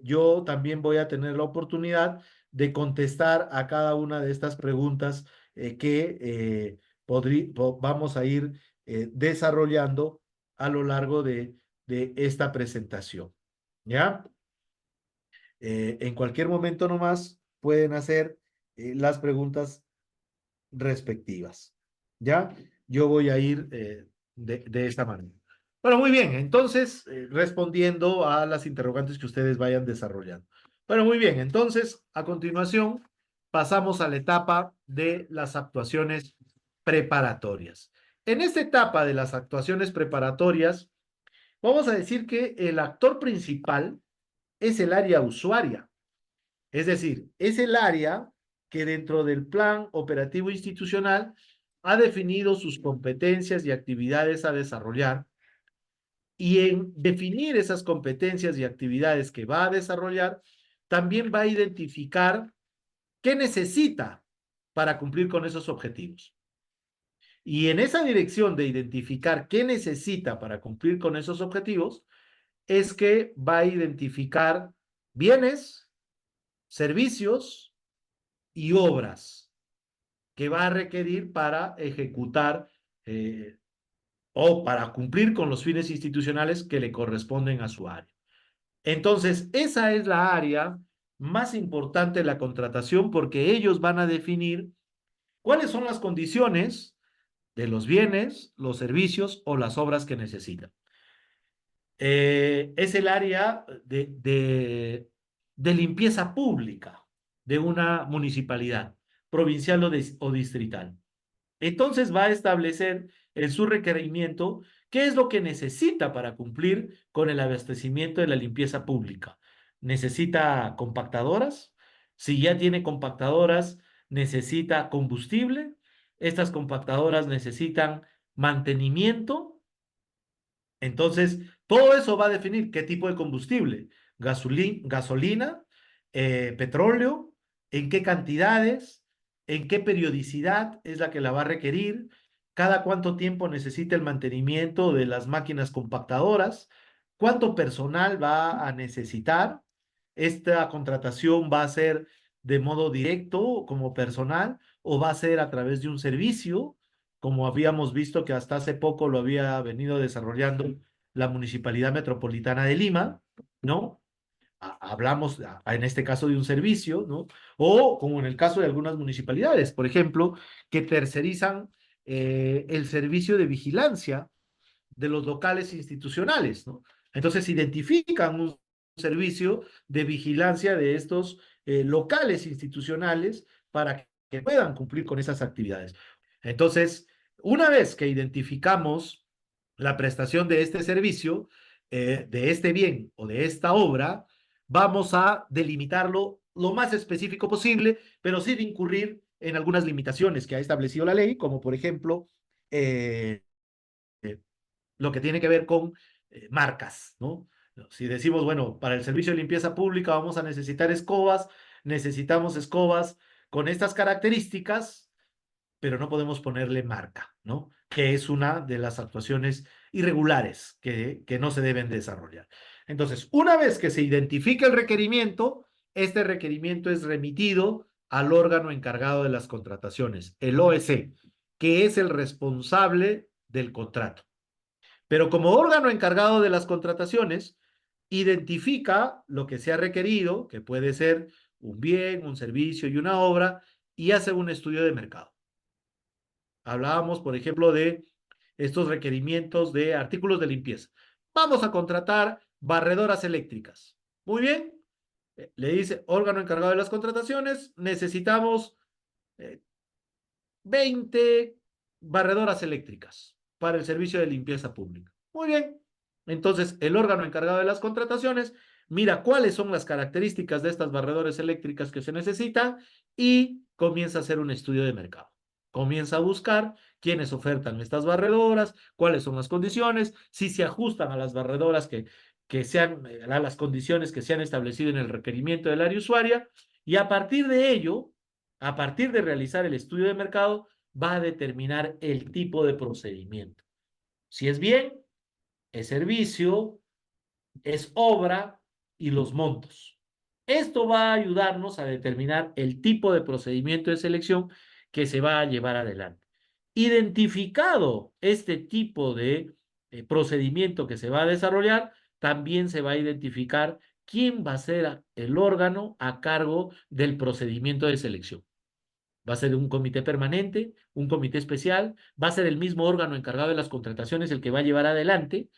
yo también voy a tener la oportunidad de contestar a cada una de estas preguntas que vamos a ir desarrollando a lo largo de esta presentación. ¿Ya? En cualquier momento nomás pueden hacer las preguntas respectivas. ¿Ya? Yo voy a ir de esta manera. Bueno, muy bien. Entonces, respondiendo a las interrogantes que ustedes vayan desarrollando. Bueno, muy bien. Entonces, a continuación, pasamos a la etapa de las actuaciones preparatorias. En esta etapa de las actuaciones preparatorias, vamos a decir que el actor principal es el área usuaria. Es decir, es el área que dentro del plan operativo institucional ha definido sus competencias y actividades a desarrollar, y en definir esas competencias y actividades que va a desarrollar, también va a identificar qué necesita para cumplir con esos objetivos. Y en esa dirección de identificar qué necesita para cumplir con esos objetivos, es que va a identificar bienes, servicios y obras que va a requerir para ejecutar o para cumplir con los fines institucionales que le corresponden a su área. Entonces, esa es la área más importante de la contratación, porque ellos van a definir cuáles son las condiciones de los bienes, los servicios o las obras que necesitan. Es el área de limpieza pública de una municipalidad, provincial o distrital. Entonces va a establecer en su requerimiento qué es lo que necesita para cumplir con el abastecimiento de la limpieza pública. ¿Necesita compactadoras? Si ya tiene compactadoras, necesita combustible. Estas compactadoras necesitan mantenimiento. Entonces, todo eso va a definir qué tipo de combustible, gasolina, petróleo, en qué cantidades, en qué periodicidad es la que la va a requerir, cada cuánto tiempo necesita el mantenimiento de las máquinas compactadoras, cuánto personal va a necesitar. Esta contratación va a ser de modo directo como personal o va a ser a través de un servicio, como habíamos visto que hasta hace poco lo había venido desarrollando la Municipalidad Metropolitana de Lima, ¿no? Hablamos en este caso de un servicio, ¿no? O como en el caso de algunas municipalidades, por ejemplo, que tercerizan el servicio de vigilancia de los locales institucionales, ¿no? Entonces identifican un servicio de vigilancia de estos locales institucionales para que puedan cumplir con esas actividades. Entonces, una vez que identificamos la prestación de este servicio, de este bien o de esta obra, vamos a delimitarlo lo más específico posible, pero sin incurrir en algunas limitaciones que ha establecido la ley, como por ejemplo lo que tiene que ver con marcas, ¿no? Si decimos, bueno, para el servicio de limpieza pública vamos a necesitar escobas, necesitamos escobas con estas características, pero no podemos ponerle marca, ¿no? Que es una de las actuaciones irregulares que no se deben desarrollar. Entonces, una vez que se identifica el requerimiento, este requerimiento es remitido al órgano encargado de las contrataciones, el OEC, que es el responsable del contrato. Pero como órgano encargado de las contrataciones, identifica lo que se ha requerido, que puede ser un bien, un servicio y una obra, y hace un estudio de mercado. Hablábamos, por ejemplo, de estos requerimientos de artículos de limpieza. Vamos a contratar barredoras eléctricas. Muy bien. Le dice, órgano encargado de las contrataciones, necesitamos 20 barredoras eléctricas para el servicio de limpieza pública. Muy bien. Entonces, el órgano encargado de las contrataciones mira cuáles son las características de estas barredoras eléctricas que se necesitan y comienza a hacer un estudio de mercado. comienza a buscar quiénes ofertan estas barredoras, cuáles son las condiciones, si se ajustan a las barredoras que sean, a las condiciones que se han establecido en el requerimiento del área usuaria, y a partir de ello, a partir de realizar el estudio de mercado, va a determinar el tipo de procedimiento. Si es bien, es servicio, es obra y los montos. Esto va a ayudarnos a determinar el tipo de procedimiento de selección que se va a llevar adelante. Identificado este tipo de procedimiento que se va a desarrollar, también se va a identificar quién va a ser el órgano a cargo del procedimiento de selección. Va a ser un comité permanente, un comité especial, va a ser el mismo órgano encargado de las contrataciones el que va a llevar adelante,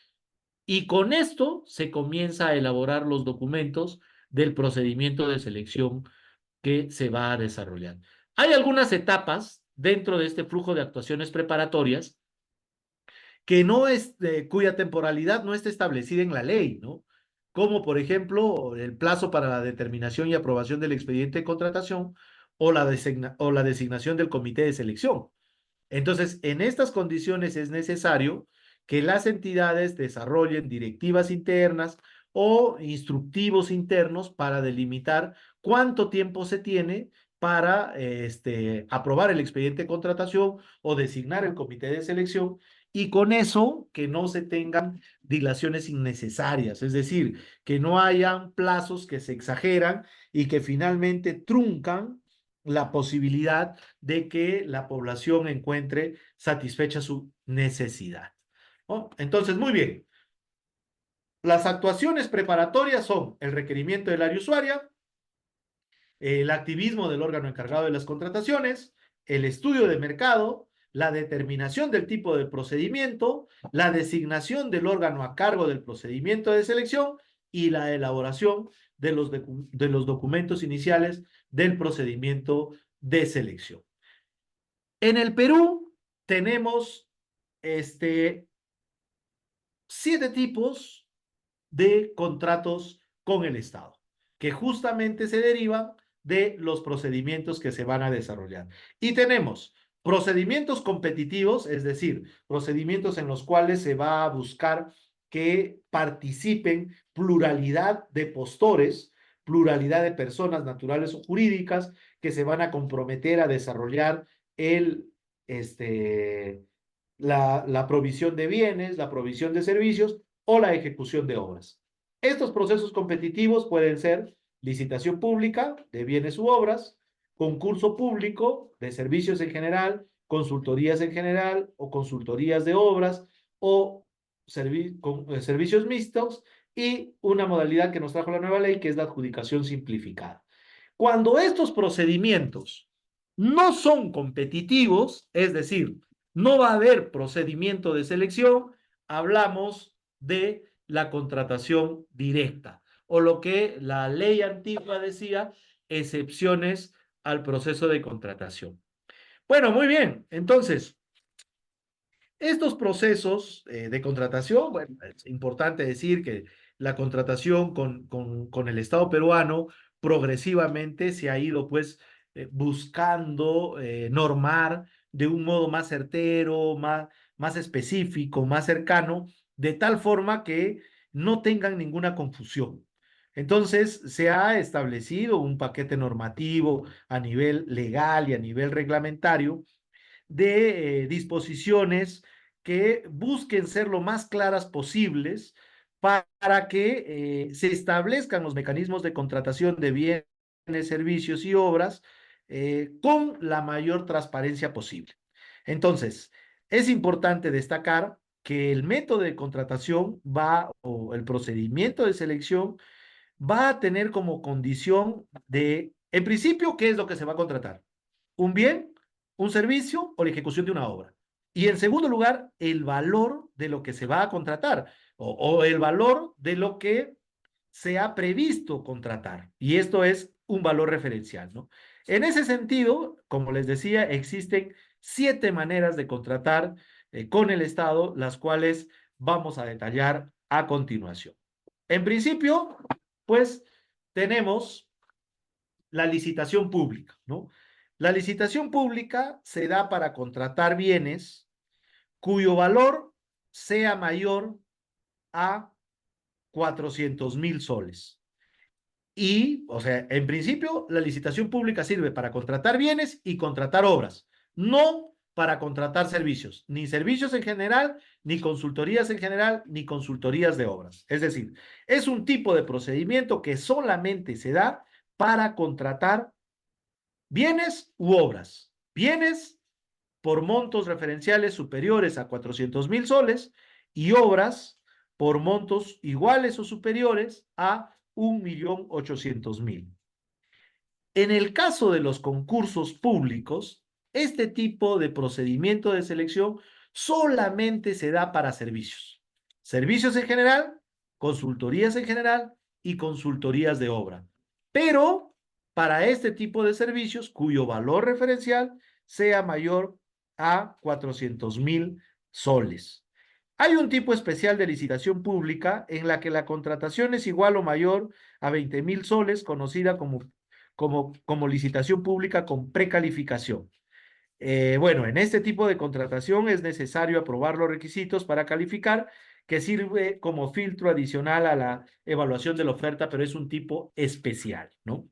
y con esto se comienza a elaborar los documentos del procedimiento de selección que se va a desarrollar. Hay algunas etapas dentro de este flujo de actuaciones preparatorias que no es, cuya temporalidad no está establecida en la ley, ¿no? Como por ejemplo el plazo para la determinación y aprobación del expediente de contratación o la designación del comité de selección. Entonces, en estas condiciones es necesario que las entidades desarrollen directivas internas o instructivos internos para delimitar cuánto tiempo se tiene para aprobar el expediente de contratación o designar el comité de selección, y con eso que no se tengan dilaciones innecesarias, es decir, que no hayan plazos que se exageran y que finalmente truncan la posibilidad de que la población encuentre satisfecha su necesidad, ¿no? Entonces, muy bien. Las actuaciones preparatorias son el requerimiento del área usuaria, el activismo del órgano encargado de las contrataciones, el estudio de mercado, la determinación del tipo de procedimiento, la designación del órgano a cargo del procedimiento de selección y la elaboración de los documentos iniciales del procedimiento de selección. En el Perú tenemos 7 tipos de contratos con el Estado, que justamente se derivan de los procedimientos que se van a desarrollar. Y tenemos procedimientos competitivos, es decir, procedimientos en los cuales se va a buscar que participen pluralidad de postores, pluralidad de personas naturales o jurídicas que se van a comprometer a desarrollar el, la provisión de bienes, la provisión de servicios o la ejecución de obras. Estos procesos competitivos pueden ser licitación pública de bienes u obras, concurso público de servicios en general, consultorías en general o consultorías de obras o servicios mixtos, y una modalidad que nos trajo la nueva ley, que es la adjudicación simplificada. Cuando estos procedimientos no son competitivos, es decir, no va a haber procedimiento de selección, hablamos de la contratación directa, o lo que la ley antigua decía, excepciones al proceso de contratación. Bueno, muy bien. Entonces, estos procesos de contratación, bueno, es importante decir que la contratación con el Estado peruano progresivamente se ha ido pues buscando normar de un modo más certero, más específico, más cercano, de tal forma que no tengan ninguna confusión. Entonces, se ha establecido un paquete normativo a nivel legal y a nivel reglamentario de disposiciones que busquen ser lo más claras posibles para que se establezcan los mecanismos de contratación de bienes, servicios y obras con la mayor transparencia posible. Entonces, es importante destacar que el método de contratación o el procedimiento de selección va a tener como condición de, en principio, ¿qué es lo que se va a contratar? Un bien, un servicio o la ejecución de una obra. Y en segundo lugar, el valor de lo que se va a contratar o el valor de lo que se ha previsto contratar. Y esto es un valor referencial, ¿no? En ese sentido, como les decía, existen 7 maneras de contratar con el Estado, las cuales vamos a detallar a continuación. En principio, pues tenemos la licitación pública, ¿no? La licitación pública se da para contratar bienes cuyo valor sea mayor a 400,000 soles. Y, o sea, en principio, la licitación pública sirve para contratar bienes y contratar obras, no para contratar servicios, ni servicios en general, ni consultorías en general, ni consultorías de obras. Es decir, es un tipo de procedimiento que solamente se da para contratar bienes u obras. Bienes por montos referenciales superiores a 400,000 soles y obras por montos iguales o superiores a 1,800,000. En el caso de los concursos públicos, este tipo de procedimiento de selección solamente se da para servicios. Servicios en general, consultorías en general y consultorías de obra. Pero para este tipo de servicios cuyo valor referencial sea mayor a 400,000 soles. Hay un tipo especial de licitación pública en la que la contratación es igual o mayor a 20,000 soles, conocida como licitación pública con precalificación. Bueno, en este tipo de contratación es necesario aprobar los requisitos para calificar, que sirve como filtro adicional a la evaluación de la oferta, pero es un tipo especial, ¿no?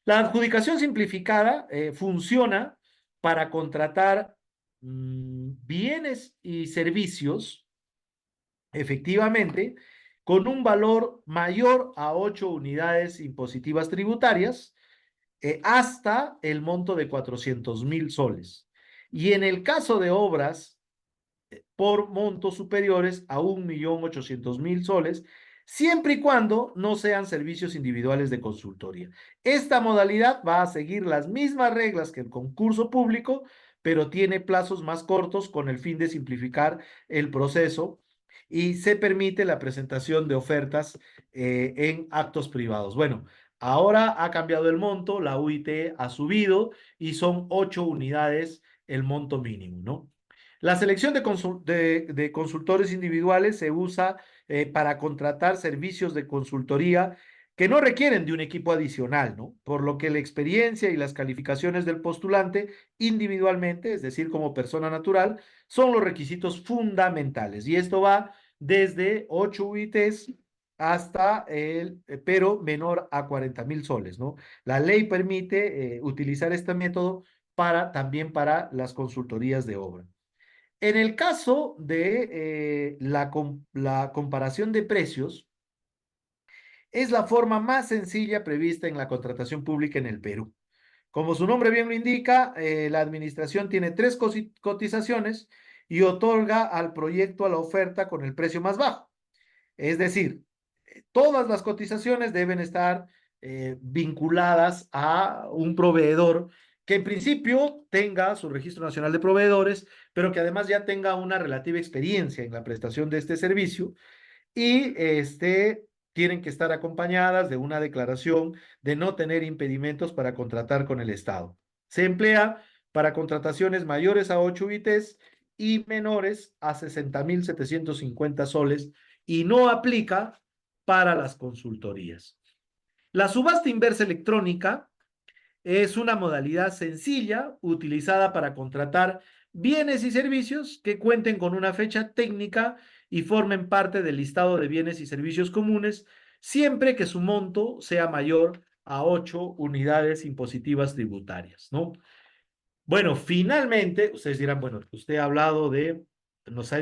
La adjudicación simplificada funciona para contratar bienes y servicios, efectivamente, con un valor mayor a 8 unidades impositivas tributarias, hasta el monto de 400,000 soles. Y en el caso de obras por montos superiores a 1,800,000 soles, siempre y cuando no sean servicios individuales de consultoría. Esta modalidad va a seguir las mismas reglas que el concurso público, pero tiene plazos más cortos con el fin de simplificar el proceso y se permite la presentación de ofertas en actos privados. Bueno, ahora ha cambiado el monto, la UIT ha subido y son 8 unidades el monto mínimo, ¿no? La selección de consultores individuales se usa para contratar servicios de consultoría que no requieren de un equipo adicional, ¿no? Por lo que la experiencia y las calificaciones del postulante individualmente, es decir, como persona natural, son los requisitos fundamentales. Y esto va desde 8 UITs hasta pero menor a 40,000 soles, ¿no? La ley permite utilizar este método también para las consultorías de obra. En el caso de la comparación de precios, es la forma más sencilla prevista en la contratación pública en el Perú. Como su nombre bien lo indica, la administración tiene tres cotizaciones y otorga al proyecto a la oferta con el precio más bajo. Es decir, todas las cotizaciones deben estar vinculadas a un proveedor que en principio tenga su registro nacional de proveedores, pero que además ya tenga una relativa experiencia en la prestación de este servicio y tienen que estar acompañadas de una declaración de no tener impedimentos para contratar con el Estado. Se emplea para contrataciones mayores a 8 UITs y menores a 60,750 soles y no aplica para las consultorías. La subasta inversa electrónica es una modalidad sencilla utilizada para contratar bienes y servicios que cuenten con una fecha técnica y formen parte del listado de bienes y servicios comunes, siempre que su monto sea mayor a 8 unidades impositivas tributarias, ¿no? Bueno, finalmente, ustedes dirán, bueno, usted ha hablado nos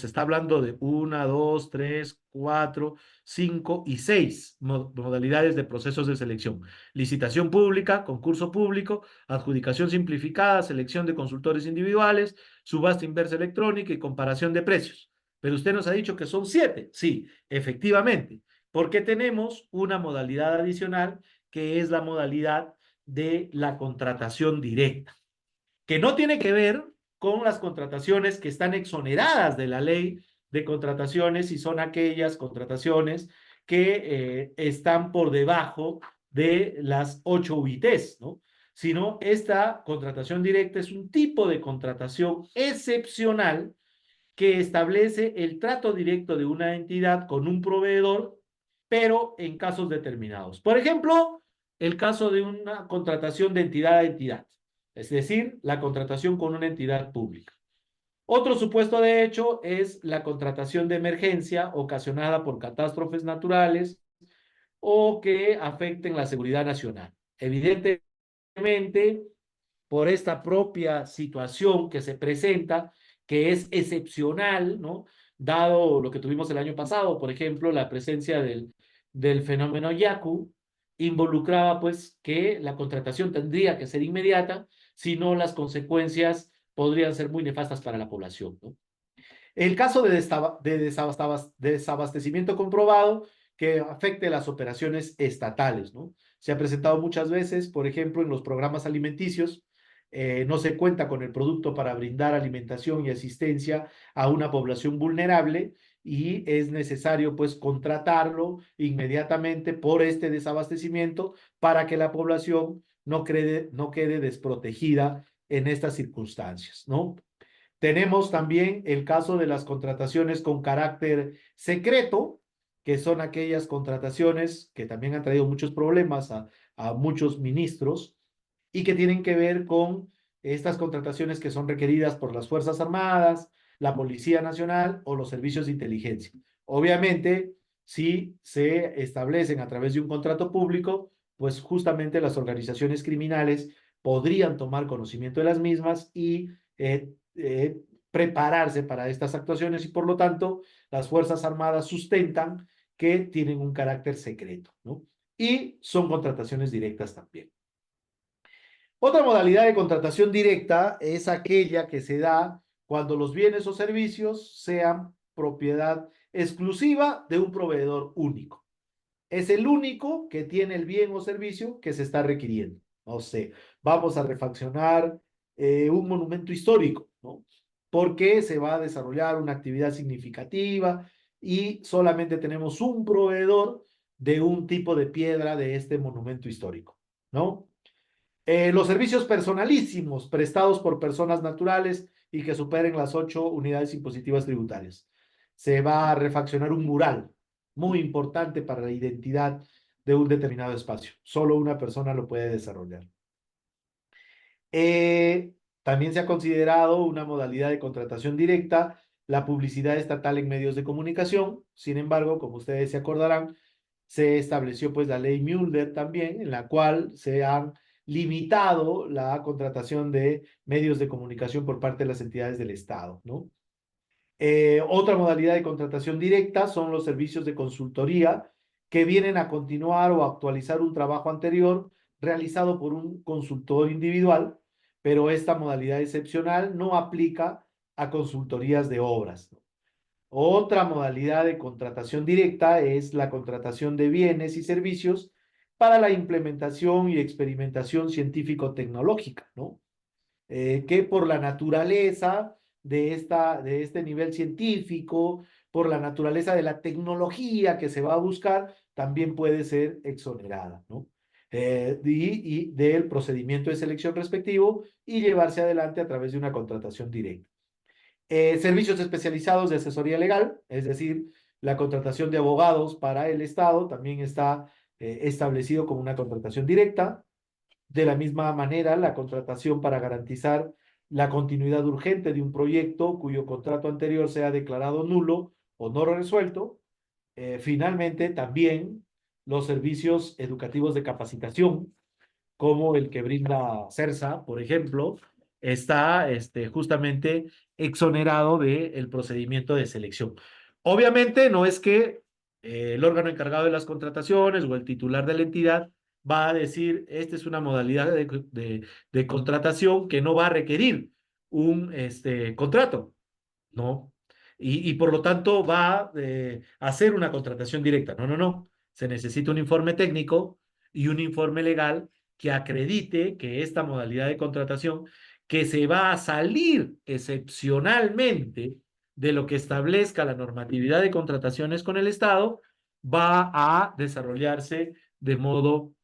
está hablando de una, dos, tres, cuatro, cinco y seis modalidades de procesos de selección. Licitación pública, concurso público, adjudicación simplificada, selección de consultores individuales, subasta inversa electrónica y comparación de precios. Pero usted nos ha dicho que son 7. Sí, efectivamente, porque tenemos una modalidad adicional que es la modalidad de la contratación directa, que no tiene que ver con las contrataciones que están exoneradas de la ley de contrataciones y son aquellas contrataciones que están por debajo de las 8 UITs, ¿no? Sino esta contratación directa es un tipo de contratación excepcional que establece el trato directo de una entidad con un proveedor, pero en casos determinados. Por ejemplo, el caso de una contratación de entidad a entidad. es decir, la contratación con una entidad pública. Otro supuesto de hecho es la contratación de emergencia ocasionada por catástrofes naturales o que afecten la seguridad nacional. Evidentemente, por esta propia situación que se presenta, que es excepcional, ¿no? Dado lo que tuvimos el año pasado, por ejemplo, la presencia del fenómeno Yaku, involucraba pues que la contratación tendría que ser inmediata, si no las consecuencias podrían ser muy nefastas para la población, ¿no? El caso de desabastecimiento comprobado que afecte las operaciones estatales, ¿no? Se ha presentado muchas veces, por ejemplo, en los programas alimenticios, no se cuenta con el producto para brindar alimentación y asistencia a una población vulnerable y es necesario pues contratarlo inmediatamente por este desabastecimiento para que la población no quede desprotegida en estas circunstancias, ¿no? Tenemos también el caso de las contrataciones con carácter secreto, que son aquellas contrataciones que también han traído muchos problemas a muchos ministros y que tienen que ver con estas contrataciones que son requeridas por las Fuerzas Armadas, la Policía Nacional o los servicios de inteligencia. Obviamente, si se establecen a través de un contrato público, pues justamente las organizaciones criminales podrían tomar conocimiento de las mismas y prepararse para estas actuaciones y por lo tanto las Fuerzas Armadas sustentan que tienen un carácter secreto, ¿no? Y son contrataciones directas también. Otra modalidad de contratación directa es aquella que se da cuando los bienes o servicios sean propiedad exclusiva de un proveedor único. Es el único que tiene el bien o servicio que se está requiriendo. No sé, vamos a refaccionar un monumento histórico, ¿no? Porque se va a desarrollar una actividad significativa y solamente tenemos un proveedor de un tipo de piedra de este monumento histórico, ¿no? Los servicios personalísimos prestados por personas naturales y que superen las 8 unidades impositivas tributarias. Se va a refaccionar un mural muy importante para la identidad de un determinado espacio. Solo una persona lo puede desarrollar. También se ha considerado una modalidad de contratación directa la publicidad estatal en medios de comunicación. Sin embargo, como ustedes se acordarán, se estableció pues la ley Mulder también, en la cual se han limitado la contratación de medios de comunicación por parte de las entidades del Estado, ¿no? Otra modalidad de contratación directa son los servicios de consultoría que vienen a continuar o actualizar un trabajo anterior realizado por un consultor individual, pero esta modalidad excepcional no aplica a consultorías de obras, ¿no? Otra modalidad de contratación directa es la contratación de bienes y servicios para la implementación y experimentación científico-tecnológica, ¿no? Que por la naturaleza de este nivel científico, por la naturaleza de la tecnología que se va a buscar, también puede ser exonerada, ¿no? Y del procedimiento de selección respectivo y llevarse adelante a través de una contratación directa. Servicios especializados de asesoría legal, es decir, la contratación de abogados para el Estado también está establecido como una contratación directa. De la misma manera, la contratación para garantizar la continuidad urgente de un proyecto cuyo contrato anterior sea declarado nulo o no resuelto. Finalmente, también los servicios educativos de capacitación, como el que brinda CERSA, por ejemplo, está justamente exonerado del procedimiento de selección. Obviamente, no es que el órgano encargado de las contrataciones o el titular de la entidad va a decir, esta es una modalidad de contratación que no va a requerir un contrato, ¿no? Y por lo tanto va a hacer una contratación directa. No, no, no. Se necesita un informe técnico y un informe legal que acredite que esta modalidad de contratación, que se va a salir excepcionalmente de lo que establezca la normatividad de contrataciones con el Estado, va a desarrollarse de modo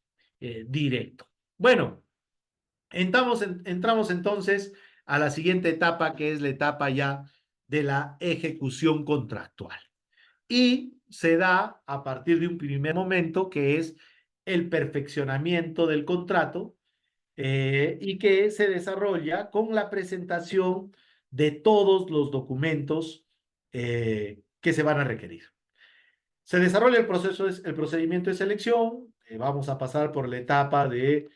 directo. Bueno, entramos entonces a la siguiente etapa, que es la etapa ya de la ejecución contractual. Y se da a partir de un primer momento, que es el perfeccionamiento del contrato, y que se desarrolla con la presentación de todos los documentos que se van a requerir. Se desarrolla el procedimiento de selección, vamos a pasar por la etapa de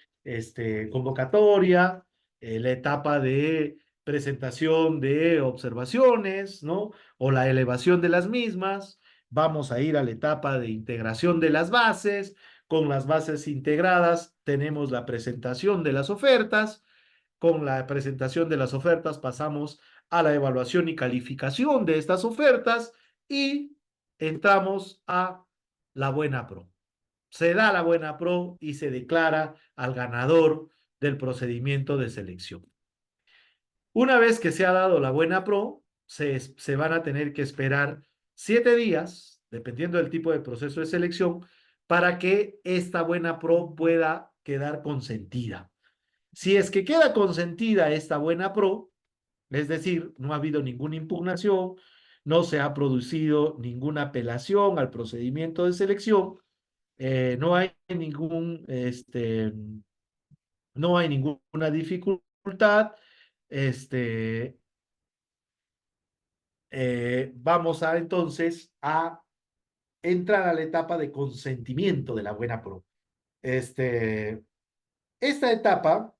convocatoria, la etapa de presentación de observaciones, ¿no? O la elevación de las mismas. Vamos a ir a la etapa de integración de las bases. Con las bases integradas tenemos la presentación de las ofertas. Con la presentación de las ofertas pasamos a la evaluación y calificación de estas ofertas y entramos a la buena pro. Se da la buena pro y se declara al ganador del procedimiento de selección. Una vez que se ha dado la buena pro, se van a tener que esperar 7 días, dependiendo del tipo de proceso de selección, para que esta buena pro pueda quedar consentida. Si es que queda consentida esta buena pro, es decir, no ha habido ninguna impugnación, no se ha producido ninguna apelación al procedimiento de selección, no hay no hay ninguna dificultad, este, vamos a entonces a entrar a la etapa de consentimiento de la buena pro. Esta etapa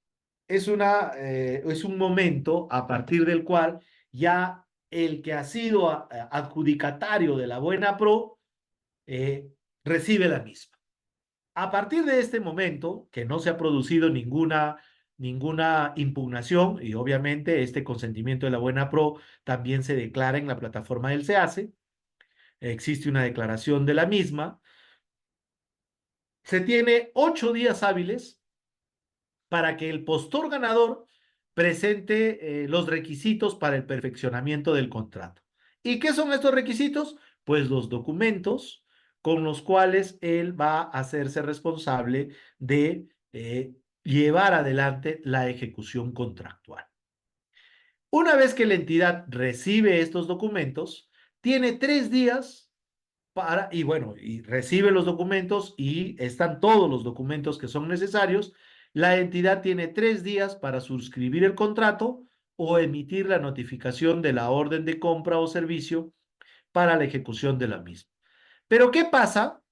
es un momento a partir del cual ya el que ha sido adjudicatario de la buena pro eh, recibe la misma. A partir de este momento, que no se ha producido ninguna impugnación y obviamente este consentimiento de la buena pro también se declara en la plataforma del SEACE, existe una declaración de la misma, se tiene 8 días hábiles para que el postor ganador presente los requisitos para el perfeccionamiento del contrato. ¿Y qué son estos requisitos? Pues los documentos con los cuales él va a hacerse responsable de llevar adelante la ejecución contractual. Una vez que la entidad recibe estos documentos, tiene 3 días y bueno, y recibe los documentos y están todos los documentos que son necesarios. La entidad tiene 3 días para suscribir el contrato o emitir la notificación de la orden de compra o servicio para la ejecución de la misma. Pero ¿qué pasa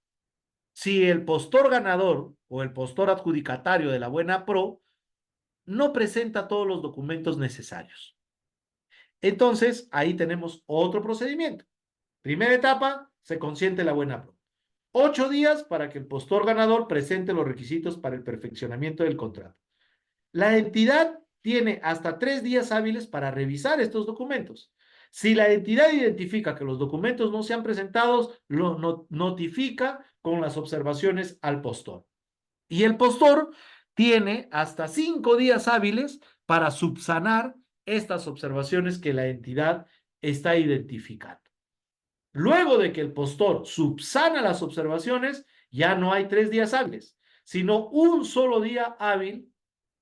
si el postor ganador o el postor adjudicatario de la buena pro no presenta todos los documentos necesarios? Entonces, ahí tenemos otro procedimiento. Primera etapa, se consiente la buena pro. 8 días para que el postor ganador presente los requisitos para el perfeccionamiento del contrato. La entidad tiene hasta 3 días hábiles para revisar estos documentos. Si la entidad identifica que los documentos no se han presentado, lo notifica con las observaciones al postor. Y el postor tiene hasta 5 días hábiles para subsanar estas observaciones que la entidad está identificando. Luego de que el postor subsana las observaciones, ya no hay 3 días hábiles, sino un solo día hábil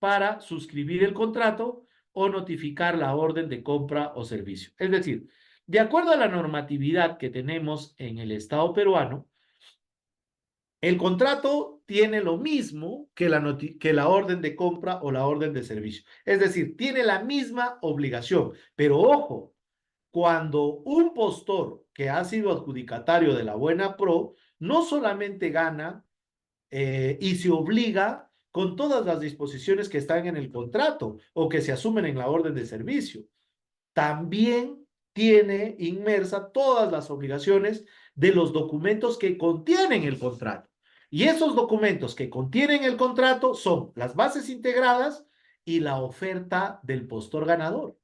para suscribir el contrato o notificar la orden de compra o servicio. Es decir, de acuerdo a la normatividad que tenemos en el Estado peruano, el contrato tiene lo mismo que la orden de compra o la orden de servicio. Es decir, tiene la misma obligación. Pero ojo, cuando un postor que ha sido adjudicatario de la buena pro no solamente gana y se obliga con todas las disposiciones que están en el contrato o que se asumen en la orden de servicio, también tiene inmersa todas las obligaciones de los documentos que contienen el contrato. Y esos documentos que contienen el contrato son las bases integradas y la oferta del postor ganador.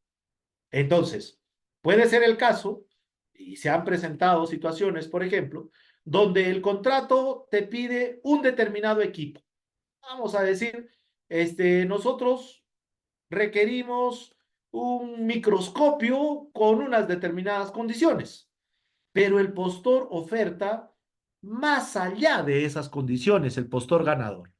Entonces, puede ser el caso, y se han presentado situaciones, por ejemplo, donde el contrato te pide un determinado equipo. Vamos a decir, nosotros requerimos un microscopio con unas determinadas condiciones, pero el postor oferta más allá de esas condiciones, el postor ganador.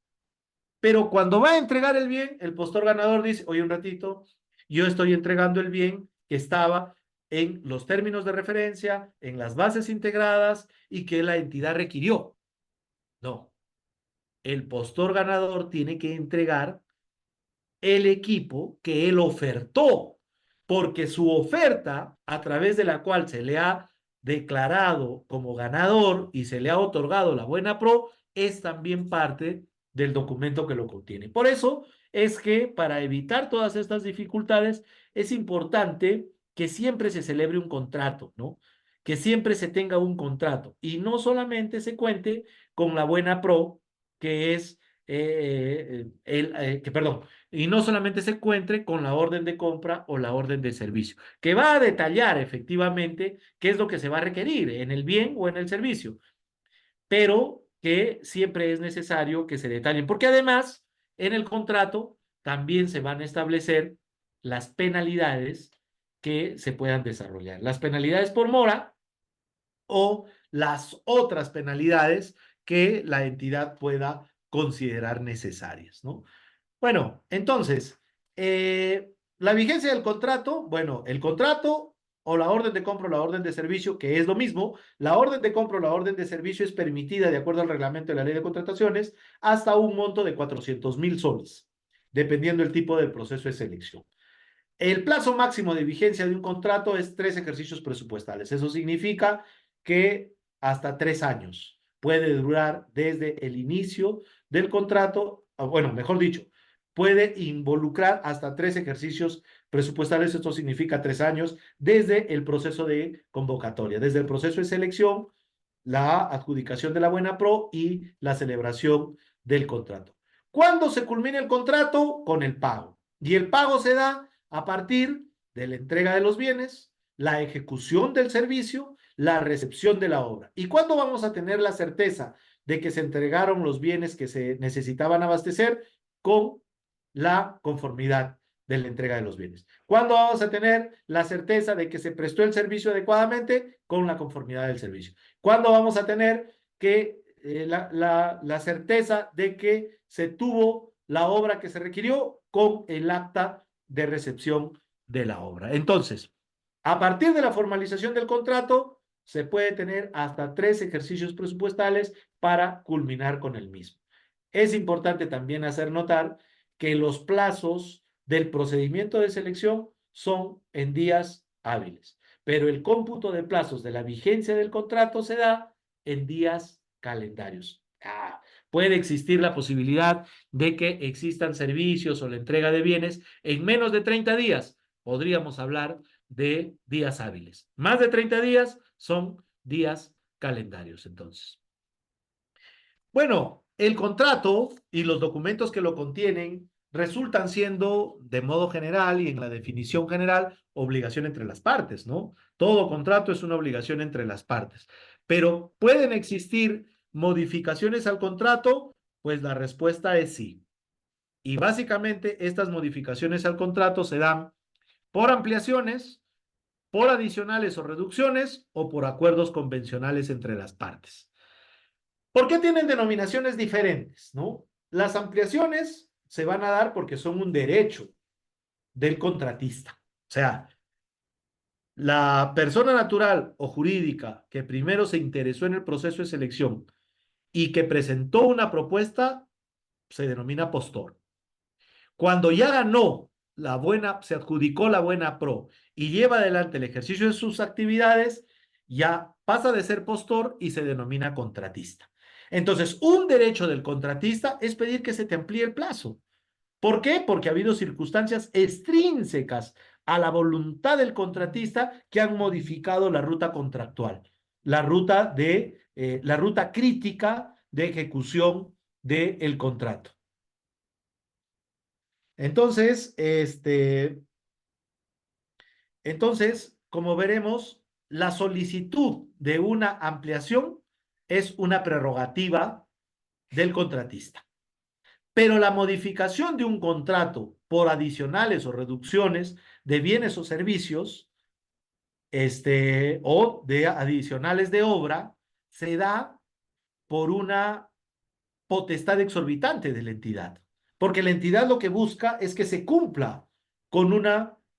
Pero cuando va a entregar el bien, el postor ganador dice, oye, un ratito, yo estoy entregando el bien que estaba en los términos de referencia, en las bases integradas y que la entidad requirió. No, el postor ganador tiene que entregar el equipo que él ofertó, porque su oferta, a través de la cual se le ha declarado como ganador y se le ha otorgado la buena pro, es también parte del documento que lo contiene. Por eso es que para evitar todas estas dificultades es importante que siempre se celebre un contrato, ¿no? Que siempre se tenga un contrato y no solamente se cuente con la buena pro, que es perdón, y no solamente se encuentre con la orden de compra o la orden de servicio, que va a detallar efectivamente qué es lo que se va a requerir en el bien o en el servicio, pero que siempre es necesario que se detallen, porque además en el contrato también se van a establecer las penalidades que se puedan desarrollar. Las penalidades por mora o las otras penalidades que la entidad pueda considerar necesarias, ¿no? Bueno, entonces, la vigencia del contrato, bueno, el contrato o la orden de compra o la orden de servicio, que es lo mismo, la orden de compra o la orden de servicio es permitida de acuerdo al reglamento de la ley de contrataciones hasta un monto de 400.000 soles, dependiendo del tipo del proceso de selección. El plazo máximo de vigencia de un contrato es 3 ejercicios presupuestales. Eso significa que hasta 3 años puede durar desde el inicio del contrato, bueno, mejor dicho, puede involucrar hasta 3 ejercicios presupuestales. Esto significa 3 años desde el proceso de convocatoria, desde el proceso de selección, la adjudicación de la buena pro y la celebración del contrato. ¿Cuándo se culmina el contrato? Con el pago. Y el pago se da a partir de la entrega de los bienes, la ejecución del servicio, la recepción de la obra. ¿Y cuándo vamos a tener la certeza de que se entregaron los bienes que se necesitaban abastecer? Con la conformidad de la entrega de los bienes. ¿Cuándo vamos a tener la certeza de que se prestó el servicio adecuadamente? Con la conformidad del servicio. ¿Cuándo vamos a tener que la certeza de que se tuvo la obra que se requirió? Con el acta de recepción de la obra. Entonces, a partir de la formalización del contrato, se puede tener hasta 3 ejercicios presupuestales para culminar con el mismo. Es importante también hacer notar que los plazos del procedimiento de selección son en días hábiles, pero el cómputo de plazos de la vigencia del contrato se da en días calendarios. Puede existir la posibilidad de que existan servicios o la entrega de bienes en menos de 30 días. Podríamos hablar de días hábiles. Más de 30 días son días calendarios, entonces. Bueno, el contrato y los documentos que lo contienen resultan siendo, de modo general y en la definición general, obligación entre las partes, ¿no? Todo contrato es una obligación entre las partes. Pero ¿pueden existir modificaciones al contrato? Pues la respuesta es sí. Y básicamente estas modificaciones al contrato se dan por ampliaciones, por adicionales o reducciones o por acuerdos convencionales entre las partes. ¿Por qué tienen denominaciones diferentes, no? Las ampliaciones se van a dar porque son un derecho del contratista. O sea, la persona natural o jurídica que primero se interesó en el proceso de selección y que presentó una propuesta se denomina postor. Cuando ya ganó la buena, se adjudicó la buena pro y lleva adelante el ejercicio de sus actividades, ya pasa de ser postor y se denomina contratista. Entonces, un derecho del contratista es pedir que se te amplíe el plazo. ¿Por qué? Porque ha habido circunstancias extrínsecas a la voluntad del contratista que han modificado la ruta contractual, la ruta crítica de ejecución del contrato. Entonces, como veremos, la solicitud de una ampliación es una prerrogativa del contratista. Pero la modificación de un contrato por adicionales o reducciones de bienes o servicios, o de adicionales de obra, se da por una potestad exorbitante de la entidad. Porque la entidad lo que busca es que se cumpla con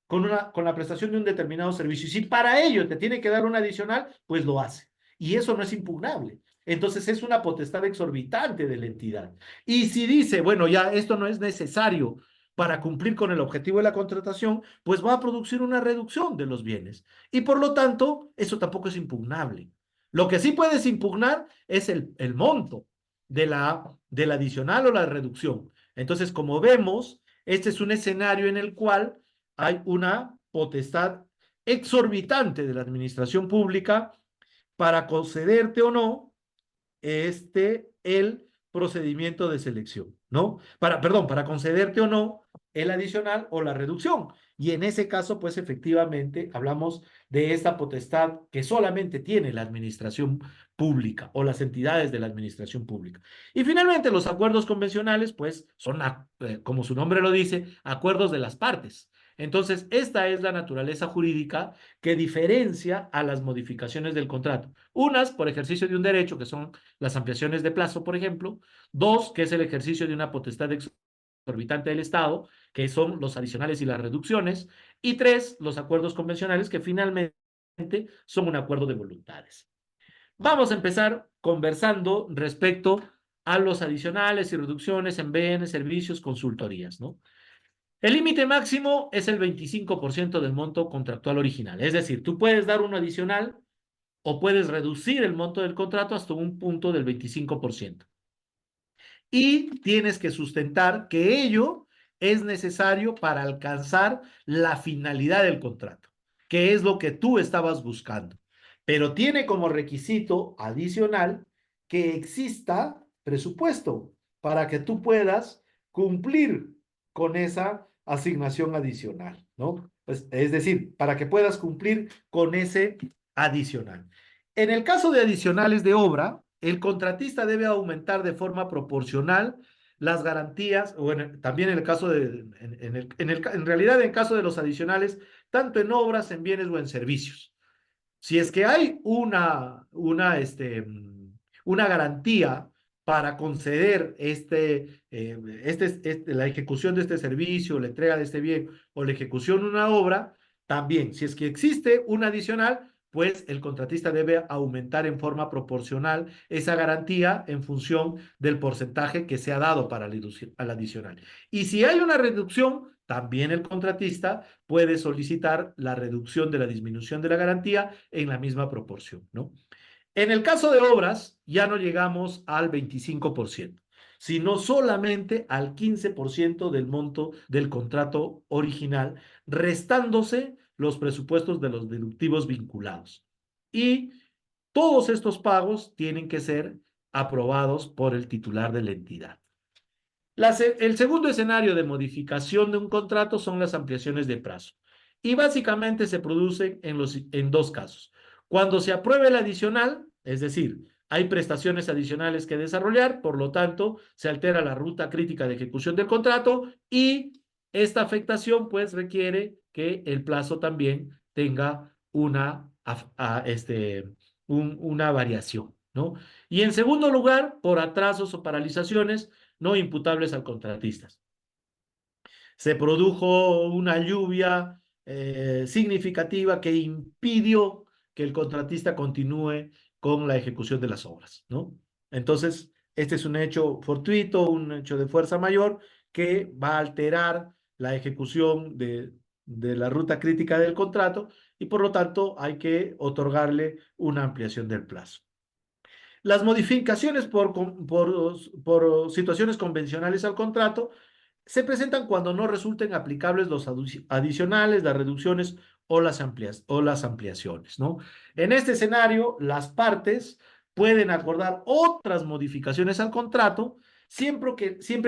con la prestación de un determinado servicio. Y si para ello te tiene que dar un adicional, pues lo hace. Y eso no es impugnable. Entonces es una potestad exorbitante de la entidad. Y si dice, bueno, ya esto no es necesario para cumplir con el objetivo de la contratación, pues va a producir una reducción de los bienes. Y por lo tanto, eso tampoco es impugnable. Lo que sí puedes impugnar es el monto de la adicional o la reducción. Entonces, como vemos, este es un escenario en el cual hay una potestad exorbitante de la administración pública para concederte o no el procedimiento de selección, ¿no? Perdón, para concederte o no el adicional o la reducción. Y en ese caso, pues efectivamente hablamos de esta potestad que solamente tiene la administración pública o las entidades de la administración pública. Y finalmente, los acuerdos convencionales, pues son, como su nombre lo dice, acuerdos de las partes. Entonces, esta es la naturaleza jurídica que diferencia a las modificaciones del contrato. Unas por ejercicio de un derecho, que son las ampliaciones de plazo, por ejemplo. Dos, que es el ejercicio de una potestad exorbitante del Estado, que son los adicionales y las reducciones. Y tres, los acuerdos convencionales, que finalmente son un acuerdo de voluntades. Vamos a empezar conversando respecto a los adicionales y reducciones en bienes, servicios, consultorías, ¿no? El límite máximo es el 25% del monto contractual original. Es decir, tú puedes dar uno adicional o puedes reducir el monto del contrato hasta un punto del 25%. Y tienes que sustentar que ello es necesario para alcanzar la finalidad del contrato, que es lo que tú estabas buscando. Pero tiene como requisito adicional que exista presupuesto para que tú puedas cumplir con esa asignación adicional, ¿no? Pues, es decir, para que puedas cumplir con ese adicional. En el caso de adicionales de obra, el contratista debe aumentar de forma proporcional las garantías, o también en el caso de, en realidad en caso de los adicionales, tanto en obras, en bienes o en servicios. Si es que hay una garantía para conceder la ejecución de este servicio, la entrega de este bien o la ejecución de una obra, también, si es que existe un adicional, pues el contratista debe aumentar en forma proporcional esa garantía en función del porcentaje que se ha dado para al adicional. Y si hay una reducción, también el contratista puede solicitar la reducción de la disminución de la garantía en la misma proporción, ¿no? En el caso de obras, ya no llegamos al 25%, sino solamente al 15% del monto del contrato original, restándose los presupuestos de los deductivos vinculados. Y todos estos pagos tienen que ser aprobados por el titular de la entidad. El segundo escenario de modificación de un contrato son las ampliaciones de plazo. Y básicamente se producen en dos casos. Cuando se apruebe el adicional, es decir, hay prestaciones adicionales que desarrollar, por lo tanto, se altera la ruta crítica de ejecución del contrato y esta afectación pues requiere que el plazo también tenga una variación, ¿no? Y en segundo lugar, por atrasos o paralizaciones no imputables al contratista. Se produjo una lluvia significativa que impidió que el contratista continúe con la ejecución de las obras, ¿no? Entonces, este es un hecho fortuito, un hecho de fuerza mayor que va a alterar la ejecución de la ruta crítica del contrato y por lo tanto hay que otorgarle una ampliación del plazo. Las modificaciones por situaciones convencionales al contrato se presentan cuando no resulten aplicables los adicionales, las reducciones o las ampliaciones, ¿no? En este escenario, las partes pueden acordar otras modificaciones al contrato siempre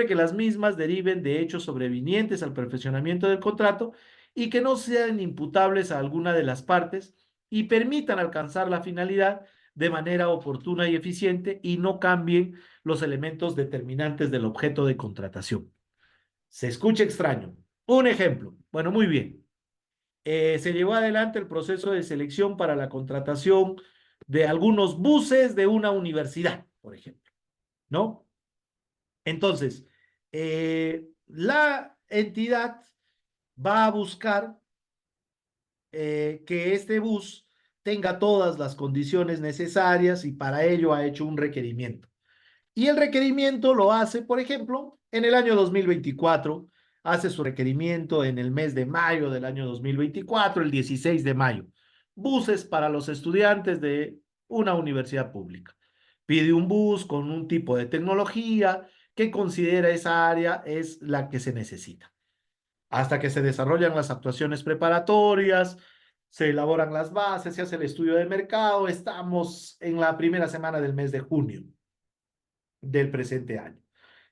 que las mismas deriven de hechos sobrevinientes al perfeccionamiento del contrato y que no sean imputables a alguna de las partes y permitan alcanzar la finalidad de manera oportuna y eficiente y no cambien los elementos determinantes del objeto de contratación. Se escucha extraño. Un ejemplo. Bueno, muy bien. Se llevó adelante el proceso de selección para la contratación de algunos buses de una universidad, por ejemplo, ¿no? Entonces, la entidad va a buscar que este bus tenga todas las condiciones necesarias y para ello ha hecho un requerimiento. Y el requerimiento lo hace, por ejemplo, en el año 2024 hace su requerimiento en el mes de mayo del año 2024, el 16 de mayo. Buses para los estudiantes de una universidad pública. Pide un bus con un tipo de tecnología que considera esa área es la que se necesita. Hasta que se desarrollan las actuaciones preparatorias, se elaboran las bases, se hace el estudio de mercado. Estamos en la primera semana del mes de junio del presente año.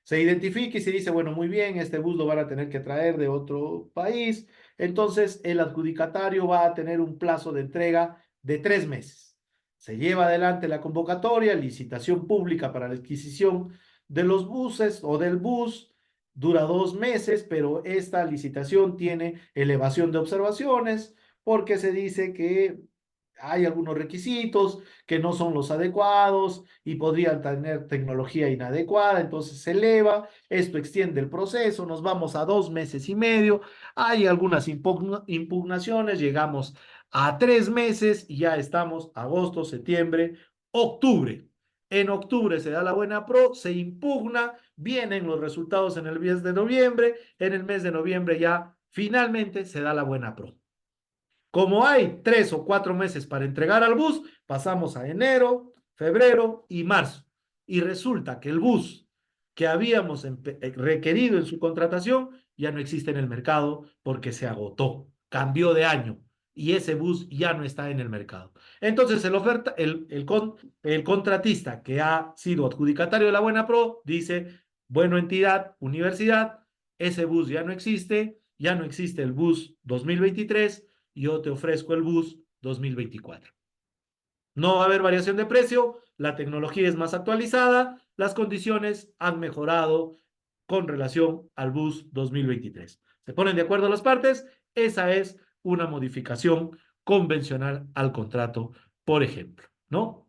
Se identifica y se dice, bueno, muy bien, este bus lo van a tener que traer de otro país. Entonces, el adjudicatario va a tener un plazo de entrega de 3 meses. Se lleva adelante la convocatoria, licitación pública para la adquisición de los buses o del bus. Dura 2 meses, pero esta licitación tiene elevación de observaciones porque se dice que hay algunos requisitos que no son los adecuados y podrían tener tecnología inadecuada, entonces se eleva, esto extiende el proceso, nos vamos a 2 meses y medio, hay algunas impugnaciones, llegamos a 3 meses y ya estamos agosto, septiembre, octubre. En octubre se da la buena pro, se impugna, vienen los resultados en el mes de noviembre, en el mes de noviembre ya finalmente se da la buena pro. Como hay 3 o 4 meses para entregar al bus, pasamos a enero, febrero y marzo. Y resulta que el bus que habíamos requerido en su contratación ya no existe en el mercado porque se agotó, cambió de año y ese bus ya no está en el mercado. Entonces el contratista que ha sido adjudicatario de la Buena Pro dice, bueno, entidad, universidad, ese bus ya no existe el bus 2023, yo te ofrezco el bus 2024. No va a haber variación de precio, la tecnología es más actualizada, las condiciones han mejorado con relación al bus 2023. ¿Se ponen de acuerdo las partes? Esa es una modificación convencional al contrato, por ejemplo, ¿no?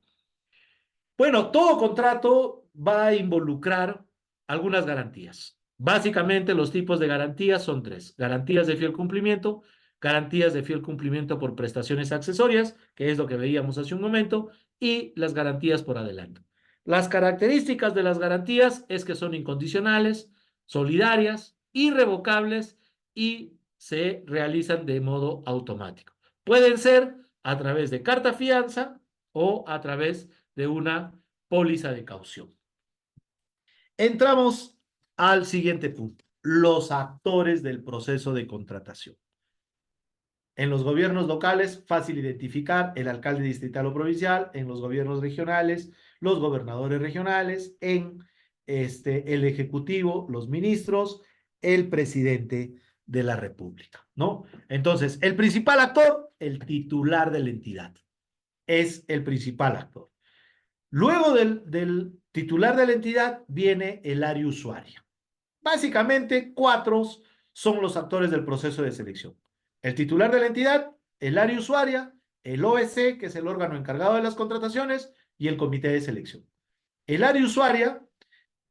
Bueno, todo contrato va a involucrar algunas garantías. Básicamente, los tipos de garantías son tres: garantías de fiel cumplimiento, garantías de fiel cumplimiento por prestaciones accesorias, que es lo que veíamos hace un momento, y las garantías por adelanto. Las características de las garantías es que son incondicionales, solidarias, irrevocables y se realizan de modo automático. Pueden ser a través de carta fianza o a través de una póliza de caución. Entramos al siguiente punto: los actores del proceso de contratación. En los gobiernos locales, fácil identificar el alcalde distrital o provincial; en los gobiernos regionales, los gobernadores regionales; en el ejecutivo, los ministros; el presidente de la República, ¿no? Entonces, el principal actor, el titular de la entidad, es el principal actor. Luego del titular de la entidad viene el área usuaria. Básicamente, cuatro son los actores del proceso de selección: el titular de la entidad, el área usuaria, el OEC, que es el órgano encargado de las contrataciones, y el comité de selección. El área usuaria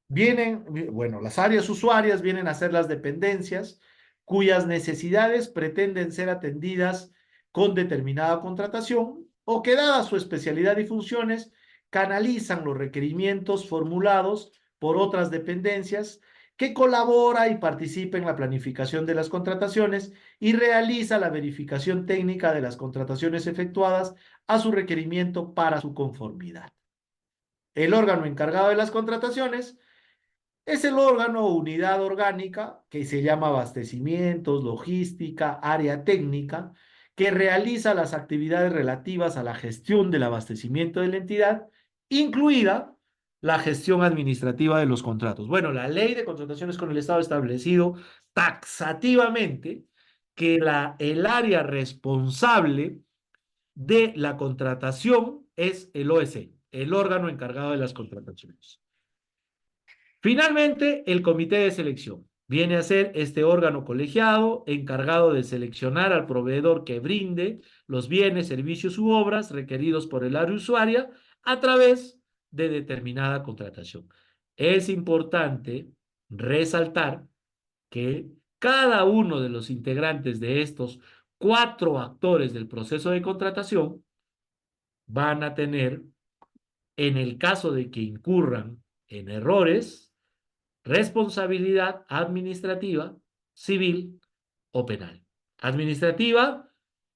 las áreas usuarias vienen a ser las dependencias cuyas necesidades pretenden ser atendidas con determinada contratación o que, dada su especialidad y funciones, canalizan los requerimientos formulados por otras dependencias, que colabora y participa en la planificación de las contrataciones y realiza la verificación técnica de las contrataciones efectuadas a su requerimiento para su conformidad. El órgano encargado de las contrataciones es el órgano o unidad orgánica que se llama abastecimientos, logística, área técnica, que realiza las actividades relativas a la gestión del abastecimiento de la entidad, incluida la gestión administrativa de los contratos. Bueno, la ley de contrataciones con el Estado ha establecido taxativamente que el área responsable de la contratación es el OEC, el órgano encargado de las contrataciones. Finalmente, el comité de selección viene a ser este órgano colegiado encargado de seleccionar al proveedor que brinde los bienes, servicios u obras requeridos por el área usuaria a través de determinada contratación. Es importante resaltar que cada uno de los integrantes de estos cuatro actores del proceso de contratación van a tener, en el caso de que incurran en errores, responsabilidad administrativa civil o penal. Administrativa,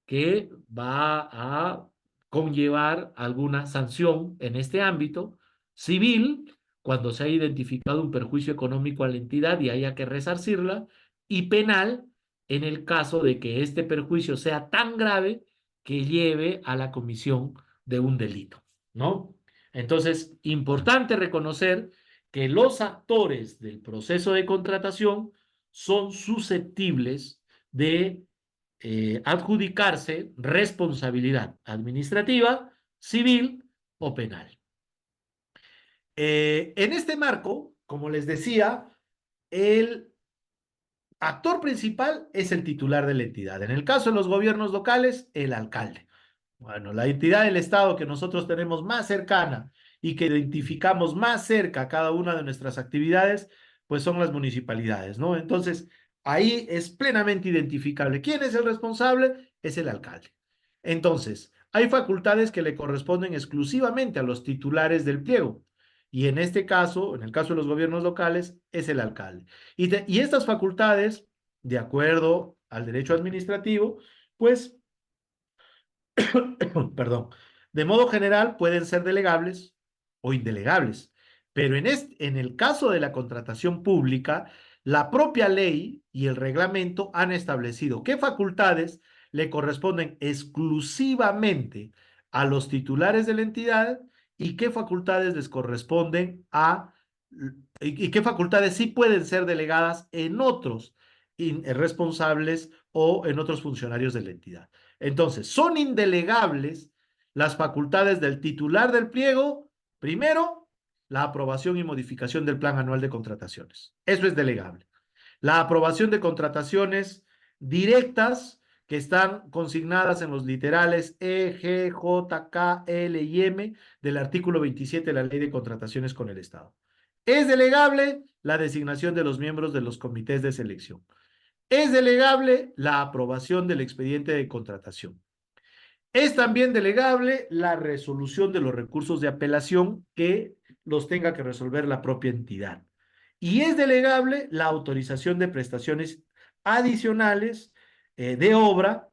que va a conllevar alguna sanción en este ámbito. Civil, cuando se ha identificado un perjuicio económico a la entidad y haya que resarcirla. Y penal, en el caso de que este perjuicio sea tan grave que lleve a la comisión de un delito, ¿no? Entonces, importante reconocer que los actores del proceso de contratación son susceptibles de adjudicarse responsabilidad administrativa, civil o penal. En este marco, como les decía, el actor principal es el titular de la entidad. En el caso de los gobiernos locales, el alcalde. Bueno, la entidad del Estado que nosotros tenemos más cercana y que identificamos más cerca cada una de nuestras actividades, pues son las municipalidades, ¿no? Entonces, ahí es plenamente identificable. ¿Quién es el responsable? Es el alcalde. Entonces, hay facultades que le corresponden exclusivamente a los titulares del pliego. Y en este caso, en el caso de los gobiernos locales, es el alcalde. Y estas facultades, de acuerdo al derecho administrativo, pues perdón, de modo general pueden ser delegables o indelegables, pero en el caso de la contratación pública, la propia ley y el reglamento han establecido qué facultades le corresponden exclusivamente a los titulares de la entidad y qué facultades les corresponden y qué facultades sí pueden ser delegadas en otros responsables o en otros funcionarios de la entidad. Entonces, son indelegables las facultades del titular del pliego. Primero, la aprobación y modificación del plan anual de contrataciones. Eso es delegable. La aprobación de contrataciones directas que están consignadas en los literales E, G, J, K, L y M del artículo 27 de la Ley de Contrataciones con el Estado. Es delegable la designación de los miembros de los comités de selección. Es delegable la aprobación del expediente de contratación. Es también delegable la resolución de los recursos de apelación que los tenga que resolver la propia entidad. Y es delegable la autorización de prestaciones adicionales de obra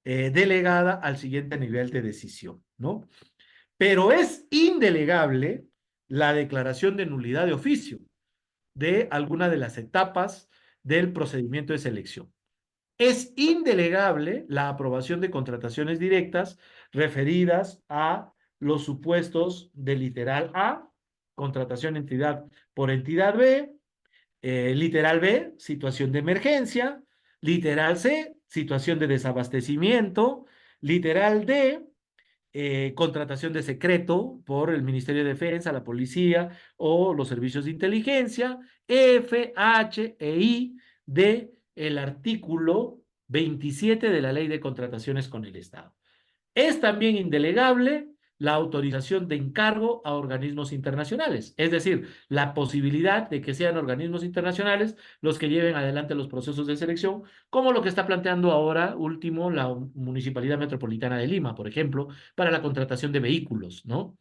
delegada al siguiente nivel de decisión, ¿no? Pero es indelegable la declaración de nulidad de oficio de alguna de las etapas del procedimiento de selección. Es indelegable la aprobación de contrataciones directas referidas a los supuestos de literal A, contratación entidad por entidad B, literal B, situación de emergencia, literal C, situación de desabastecimiento, literal D, contratación de secreto por el Ministerio de Defensa, la policía o los servicios de inteligencia, F, H e I de el artículo 27 de la Ley de Contrataciones con el Estado. Es también indelegable la autorización de encargo a organismos internacionales, es decir, la posibilidad de que sean organismos internacionales los que lleven adelante los procesos de selección, como lo que está planteando ahora último la Municipalidad Metropolitana de Lima, por ejemplo, para la contratación de vehículos, ¿no?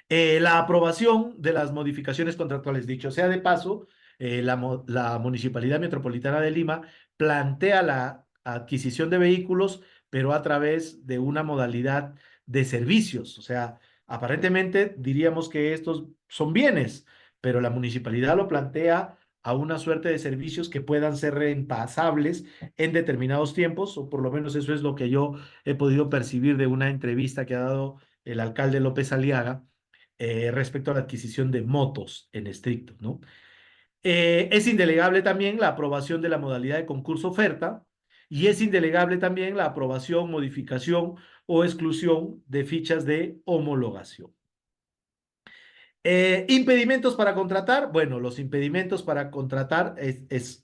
La aprobación de las modificaciones contractuales, dicho sea de paso, la Municipalidad Metropolitana de Lima plantea la adquisición de vehículos, pero a través de una modalidad de servicios. O sea, aparentemente diríamos que estos son bienes, pero la municipalidad lo plantea a una suerte de servicios que puedan ser reemplazables en determinados tiempos, o por lo menos eso es lo que yo he podido percibir de una entrevista que ha dado el alcalde López Aliaga respecto a la adquisición de motos en estricto, ¿no? Es indelegable también la aprobación de la modalidad de concurso-oferta y es indelegable también la aprobación, modificación o exclusión de fichas de homologación. Impedimentos para contratar. Bueno, los impedimentos para contratar es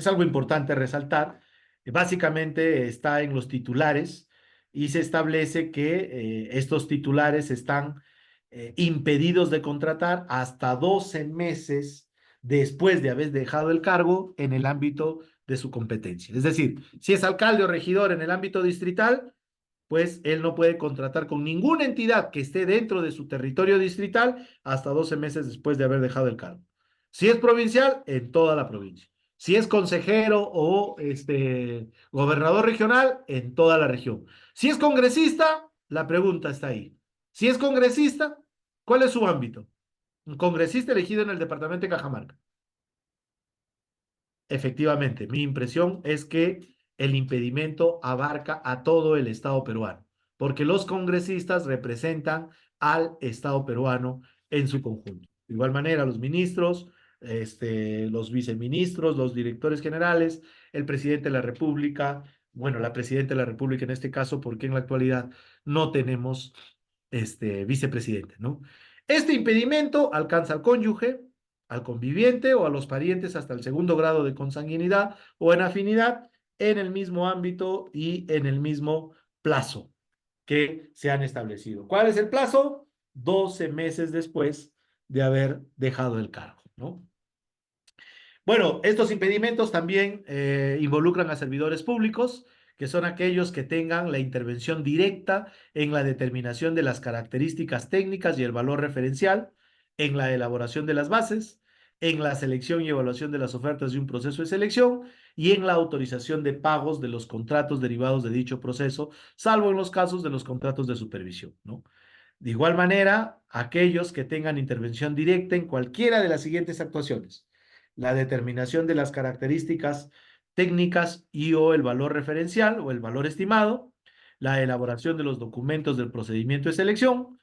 algo importante resaltar. Básicamente está en los titulares y se establece que estos titulares están impedidos de contratar hasta 12 meses después de haber dejado el cargo en el ámbito de su competencia. Es decir, si es alcalde o regidor en el ámbito distrital, pues él no puede contratar con ninguna entidad que esté dentro de su territorio distrital hasta 12 meses después de haber dejado el cargo. Si es provincial, en toda la provincia. Si es consejero o gobernador regional, en toda la región. Si es congresista, la pregunta está ahí. Si es congresista, ¿cuál es su ámbito? Un congresista elegido en el departamento de Cajamarca. Efectivamente, mi impresión es que el impedimento abarca a todo el Estado peruano, porque los congresistas representan al Estado peruano en su conjunto. De igual manera, los ministros, los viceministros, los directores generales, el presidente de la República, bueno, la presidenta de la República en este caso, porque en la actualidad no tenemos vicepresidente, ¿no? Este impedimento alcanza al cónyuge, al conviviente o a los parientes hasta el segundo grado de consanguinidad o en afinidad en el mismo ámbito y en el mismo plazo que se han establecido. ¿Cuál es el plazo? 12 meses después de haber dejado el cargo, ¿no? Bueno, estos impedimentos también involucran a servidores públicos, que son aquellos que tengan la intervención directa en la determinación de las características técnicas y el valor referencial, en la elaboración de las bases, en la selección y evaluación de las ofertas de un proceso de selección y en la autorización de pagos de los contratos derivados de dicho proceso, salvo en los casos de los contratos de supervisión, ¿no? De igual manera, aquellos que tengan intervención directa en cualquiera de las siguientes actuaciones: la determinación de las características técnicas y o el valor referencial o el valor estimado, la elaboración de los documentos del procedimiento de selección,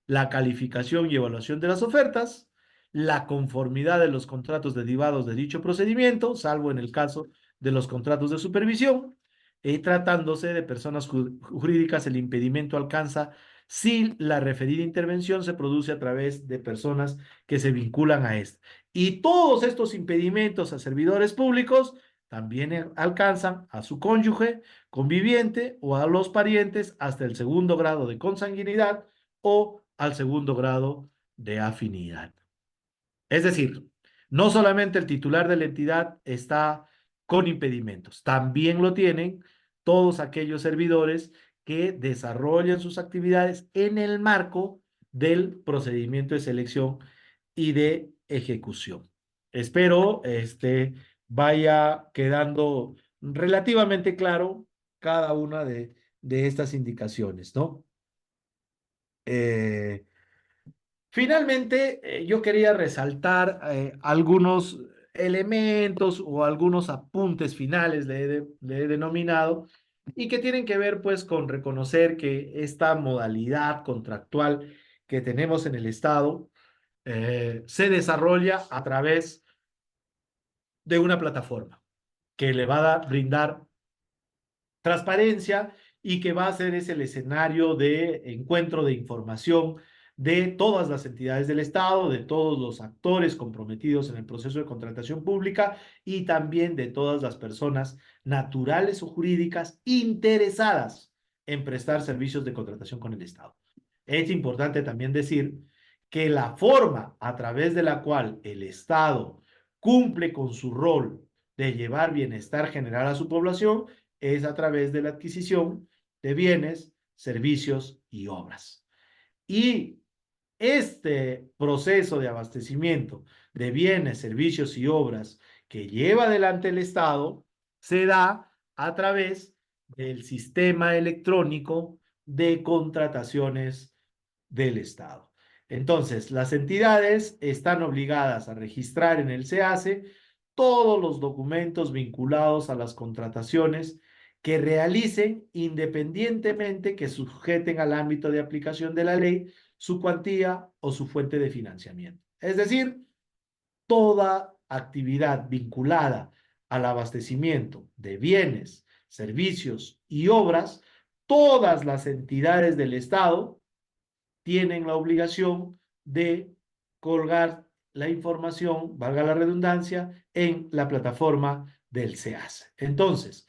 la calificación y evaluación de las ofertas, la conformidad de los contratos derivados de dicho procedimiento, salvo en el caso de los contratos de supervisión, y tratándose de personas jurídicas, el impedimento alcanza si la referida intervención se produce a través de personas que se vinculan a esta. Y todos estos impedimentos a servidores públicos también alcanzan a su cónyuge, conviviente o a los parientes hasta el segundo grado de consanguinidad o al segundo grado de afinidad. Es decir, no solamente el titular de la entidad está con impedimentos, también lo tienen todos aquellos servidores que desarrollan sus actividades en el marco del procedimiento de selección y de ejecución. Espero vaya quedando relativamente claro cada una de estas indicaciones, ¿no? Eh, Finalmente, yo quería resaltar algunos elementos o algunos apuntes finales, le he denominado, y que tienen que ver pues con reconocer que esta modalidad contractual que tenemos en el Estado se desarrolla a través de una plataforma que le va a brindar transparencia y que va a ser ese el escenario de encuentro de información de todas las entidades del Estado, de todos los actores comprometidos en el proceso de contratación pública y también de todas las personas naturales o jurídicas interesadas en prestar servicios de contratación con el Estado. Es importante también decir que la forma a través de la cual el Estado cumple con su rol de llevar bienestar general a su población es a través de la adquisición de bienes, servicios y obras. Y este proceso de abastecimiento de bienes, servicios y obras que lleva adelante el Estado se da a través del sistema electrónico de contrataciones del Estado. Entonces, las entidades están obligadas a registrar en el SEACE todos los documentos vinculados a las contrataciones que realicen independientemente que sujeten al ámbito de aplicación de la ley su cuantía o su fuente de financiamiento. Es decir, toda actividad vinculada al abastecimiento de bienes, servicios y obras, todas las entidades del Estado tienen la obligación de colgar la información, valga la redundancia, en la plataforma del SEAS. Entonces,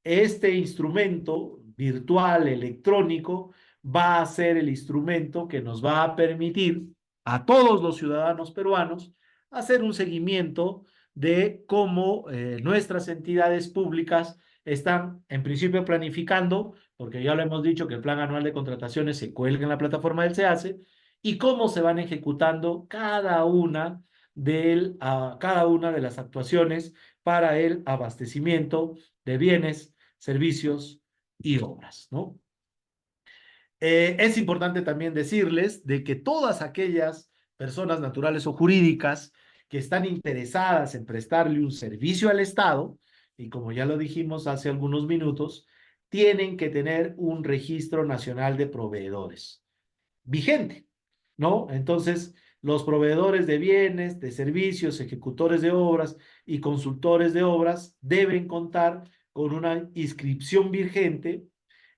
este instrumento virtual, electrónico, va a ser el instrumento que nos va a permitir a todos los ciudadanos peruanos hacer un seguimiento de cómo nuestras entidades públicas están en principio planificando, porque ya lo hemos dicho que el plan anual de contrataciones se cuelga en la plataforma del SEACE, y cómo se van ejecutando cada una de las actuaciones para el abastecimiento de bienes, servicios y obras, ¿no? Es importante también decirles de que todas aquellas personas naturales o jurídicas que están interesadas en prestarle un servicio al Estado, y como ya lo dijimos hace algunos minutos, tienen que tener un registro nacional de proveedores vigente, ¿no? Entonces, los proveedores de bienes, de servicios, ejecutores de obras y consultores de obras deben contar con una inscripción vigente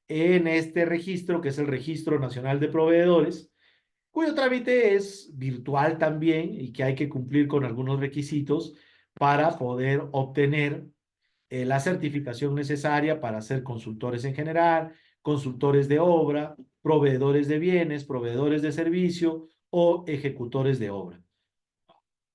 en este registro, que es el Registro Nacional de Proveedores, cuyo trámite es virtual también y que hay que cumplir con algunos requisitos para poder obtener la certificación necesaria para ser consultores en general, consultores de obra, proveedores de bienes, proveedores de servicio o ejecutores de obra.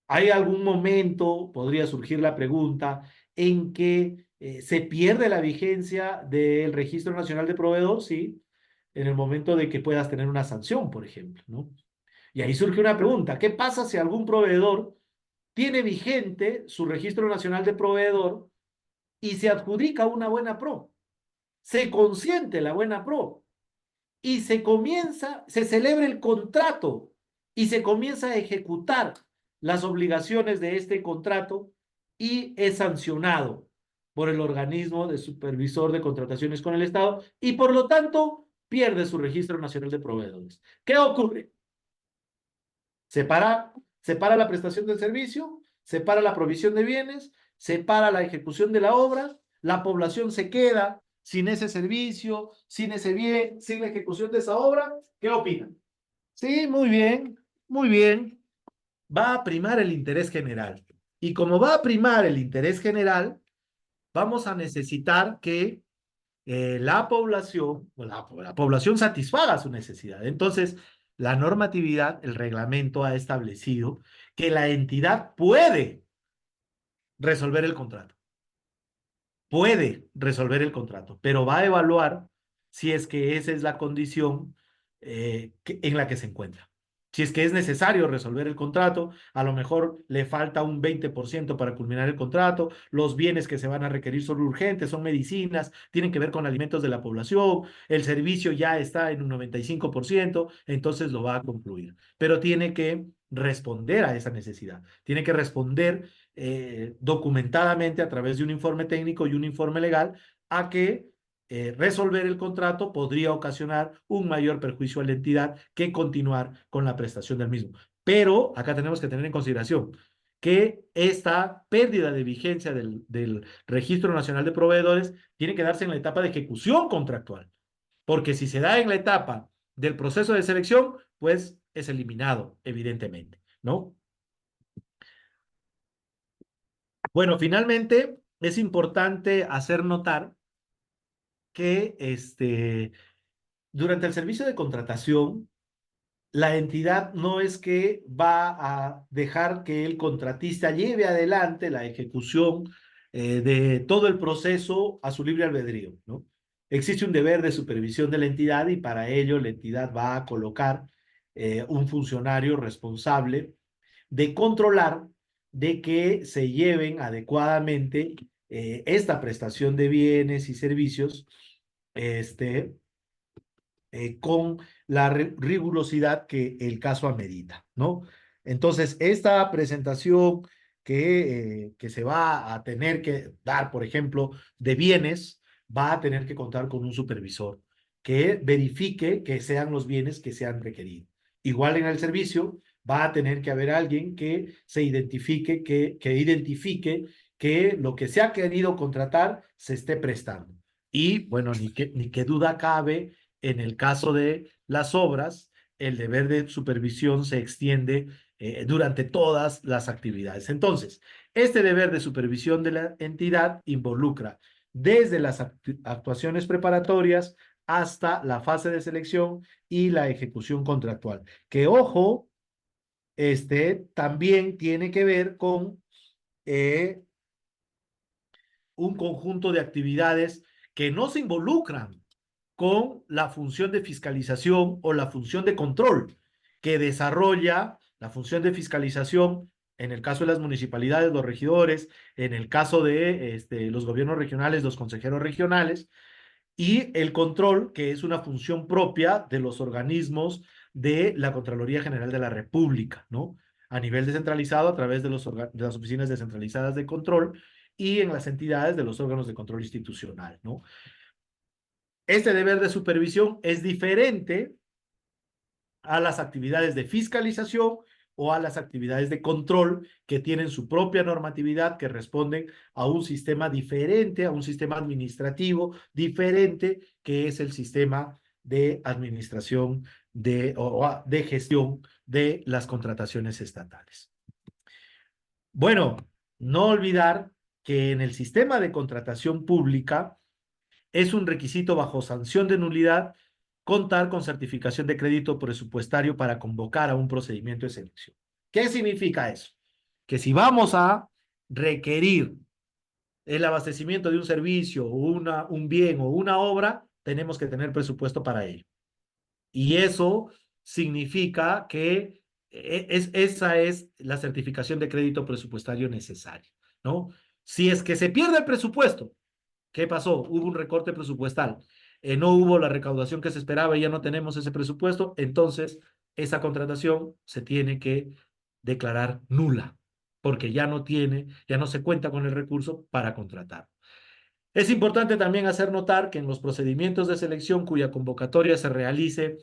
¿Hay algún momento, podría surgir la pregunta, en que se pierde la vigencia del Registro Nacional de Proveedor? Sí, en el momento de que puedas tener una sanción, por ejemplo, ¿no? Y ahí surge una pregunta, ¿qué pasa si algún proveedor tiene vigente su Registro Nacional de Proveedor y se adjudica una buena pro? Se consiente la buena pro y se celebra el contrato y se comienza a ejecutar las obligaciones de este contrato y es sancionado por el organismo de supervisor de contrataciones con el Estado y por lo tanto pierde su registro nacional de proveedores. ¿Qué ocurre? Separa, separa la prestación del servicio, separa la provisión de bienes, separa la ejecución de la obra, la población se queda sin ese servicio, sin ese bien, sin la ejecución de esa obra. ¿Qué opinan? Sí, muy bien, muy bien. Va a primar el interés general. Y como va a primar el interés general, vamos a necesitar que la población satisfaga su necesidad. Entonces, la normatividad, el reglamento ha establecido que la entidad resolver el contrato, puede resolver el contrato, pero va a evaluar si es que esa es la condición en la que se encuentra. Si es que es necesario resolver el contrato, a lo mejor le falta un 20% para culminar el contrato, los bienes que se van a requerir son urgentes, son medicinas, tienen que ver con alimentos de la población, el servicio ya está en un 95%, entonces lo va a concluir. Pero tiene que responder a esa necesidad, tiene que responder documentadamente a través de un informe técnico y un informe legal a que resolver el contrato podría ocasionar un mayor perjuicio a la entidad que continuar con la prestación del mismo. Pero acá tenemos que tener en consideración que esta pérdida de vigencia del Registro Nacional de Proveedores tiene que darse en la etapa de ejecución contractual, porque si se da en la etapa del proceso de selección, pues es eliminado, evidentemente, ¿no? Bueno, finalmente es importante hacer notar que durante el servicio de contratación, la entidad no es que va a dejar que el contratista lleve adelante la ejecución de todo el proceso a su libre albedrío, ¿no? Existe un deber de supervisión de la entidad y para ello la entidad va a colocar un funcionario responsable de controlar de que se lleven adecuadamente esta prestación de bienes y servicios este, con la rigurosidad que el caso amerita, ¿no? Entonces, esta presentación que se va a tener que dar, por ejemplo, de bienes, va a tener que contar con un supervisor que verifique que sean los bienes que se han requerido. Igual en el servicio, va a tener que haber alguien que se identifique, que identifique que lo que se ha querido contratar se esté prestando. Y bueno, ni qué duda cabe en el caso de las obras, el deber de supervisión se extiende durante todas las actividades. Entonces, este deber de supervisión de la entidad involucra desde las actuaciones preparatorias hasta la fase de selección y la ejecución contractual. Que ojo, también tiene que ver con eh, un conjunto de actividades que no se involucran con la función de fiscalización o la función de control que desarrolla la función de fiscalización en el caso de las municipalidades, los regidores, en el caso de los gobiernos regionales, los consejeros regionales, y el control, que es una función propia de los organismos de la Contraloría General de la República, ¿no? A nivel descentralizado a través de de las oficinas descentralizadas de control y en las entidades de los órganos de control institucional, ¿no? Este deber de supervisión es diferente a las actividades de fiscalización o a las actividades de control que tienen su propia normatividad, que responden a un sistema diferente, a un sistema administrativo diferente, que es el sistema de administración de gestión de las contrataciones estatales. Bueno, no olvidar que en el sistema de contratación pública es un requisito bajo sanción de nulidad contar con certificación de crédito presupuestario para convocar a un procedimiento de selección. ¿Qué significa eso? Que si vamos a requerir el abastecimiento de un servicio o un bien o una obra, tenemos que tener presupuesto para ello. Y eso significa que esa es la certificación de crédito presupuestario necesaria, ¿no? Si es que se pierde el presupuesto, ¿qué pasó? Hubo un recorte presupuestal, no hubo la recaudación que se esperaba y ya no tenemos ese presupuesto, entonces esa contratación se tiene que declarar nula, porque ya no se cuenta con el recurso para contratar. Es importante también hacer notar que en los procedimientos de selección cuya convocatoria se realice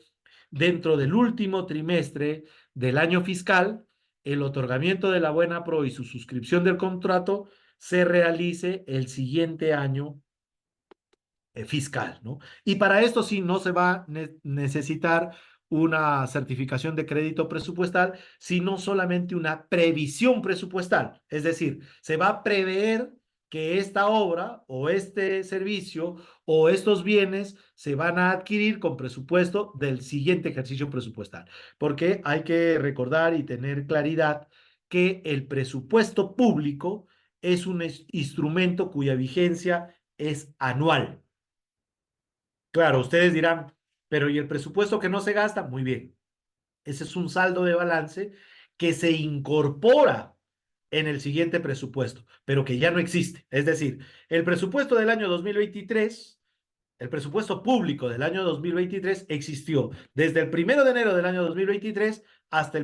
dentro del último trimestre del año fiscal, el otorgamiento de la buena pro y su suscripción del contrato se realice el siguiente año fiscal, ¿no? Y para esto sí no se va a necesitar una certificación de crédito presupuestal, sino solamente una previsión presupuestal. Es decir, se va a prever que esta obra o este servicio o estos bienes se van a adquirir con presupuesto del siguiente ejercicio presupuestal. Porque hay que recordar y tener claridad que el presupuesto público es un instrumento cuya vigencia es anual. Claro, ustedes dirán, pero ¿y el presupuesto que no se gasta? Muy bien. Ese es un saldo de balance que se incorpora en el siguiente presupuesto, pero que ya no existe. Es decir, el presupuesto del año 2023, el presupuesto público del año 2023 existió desde el 1 de enero del año 2023 hasta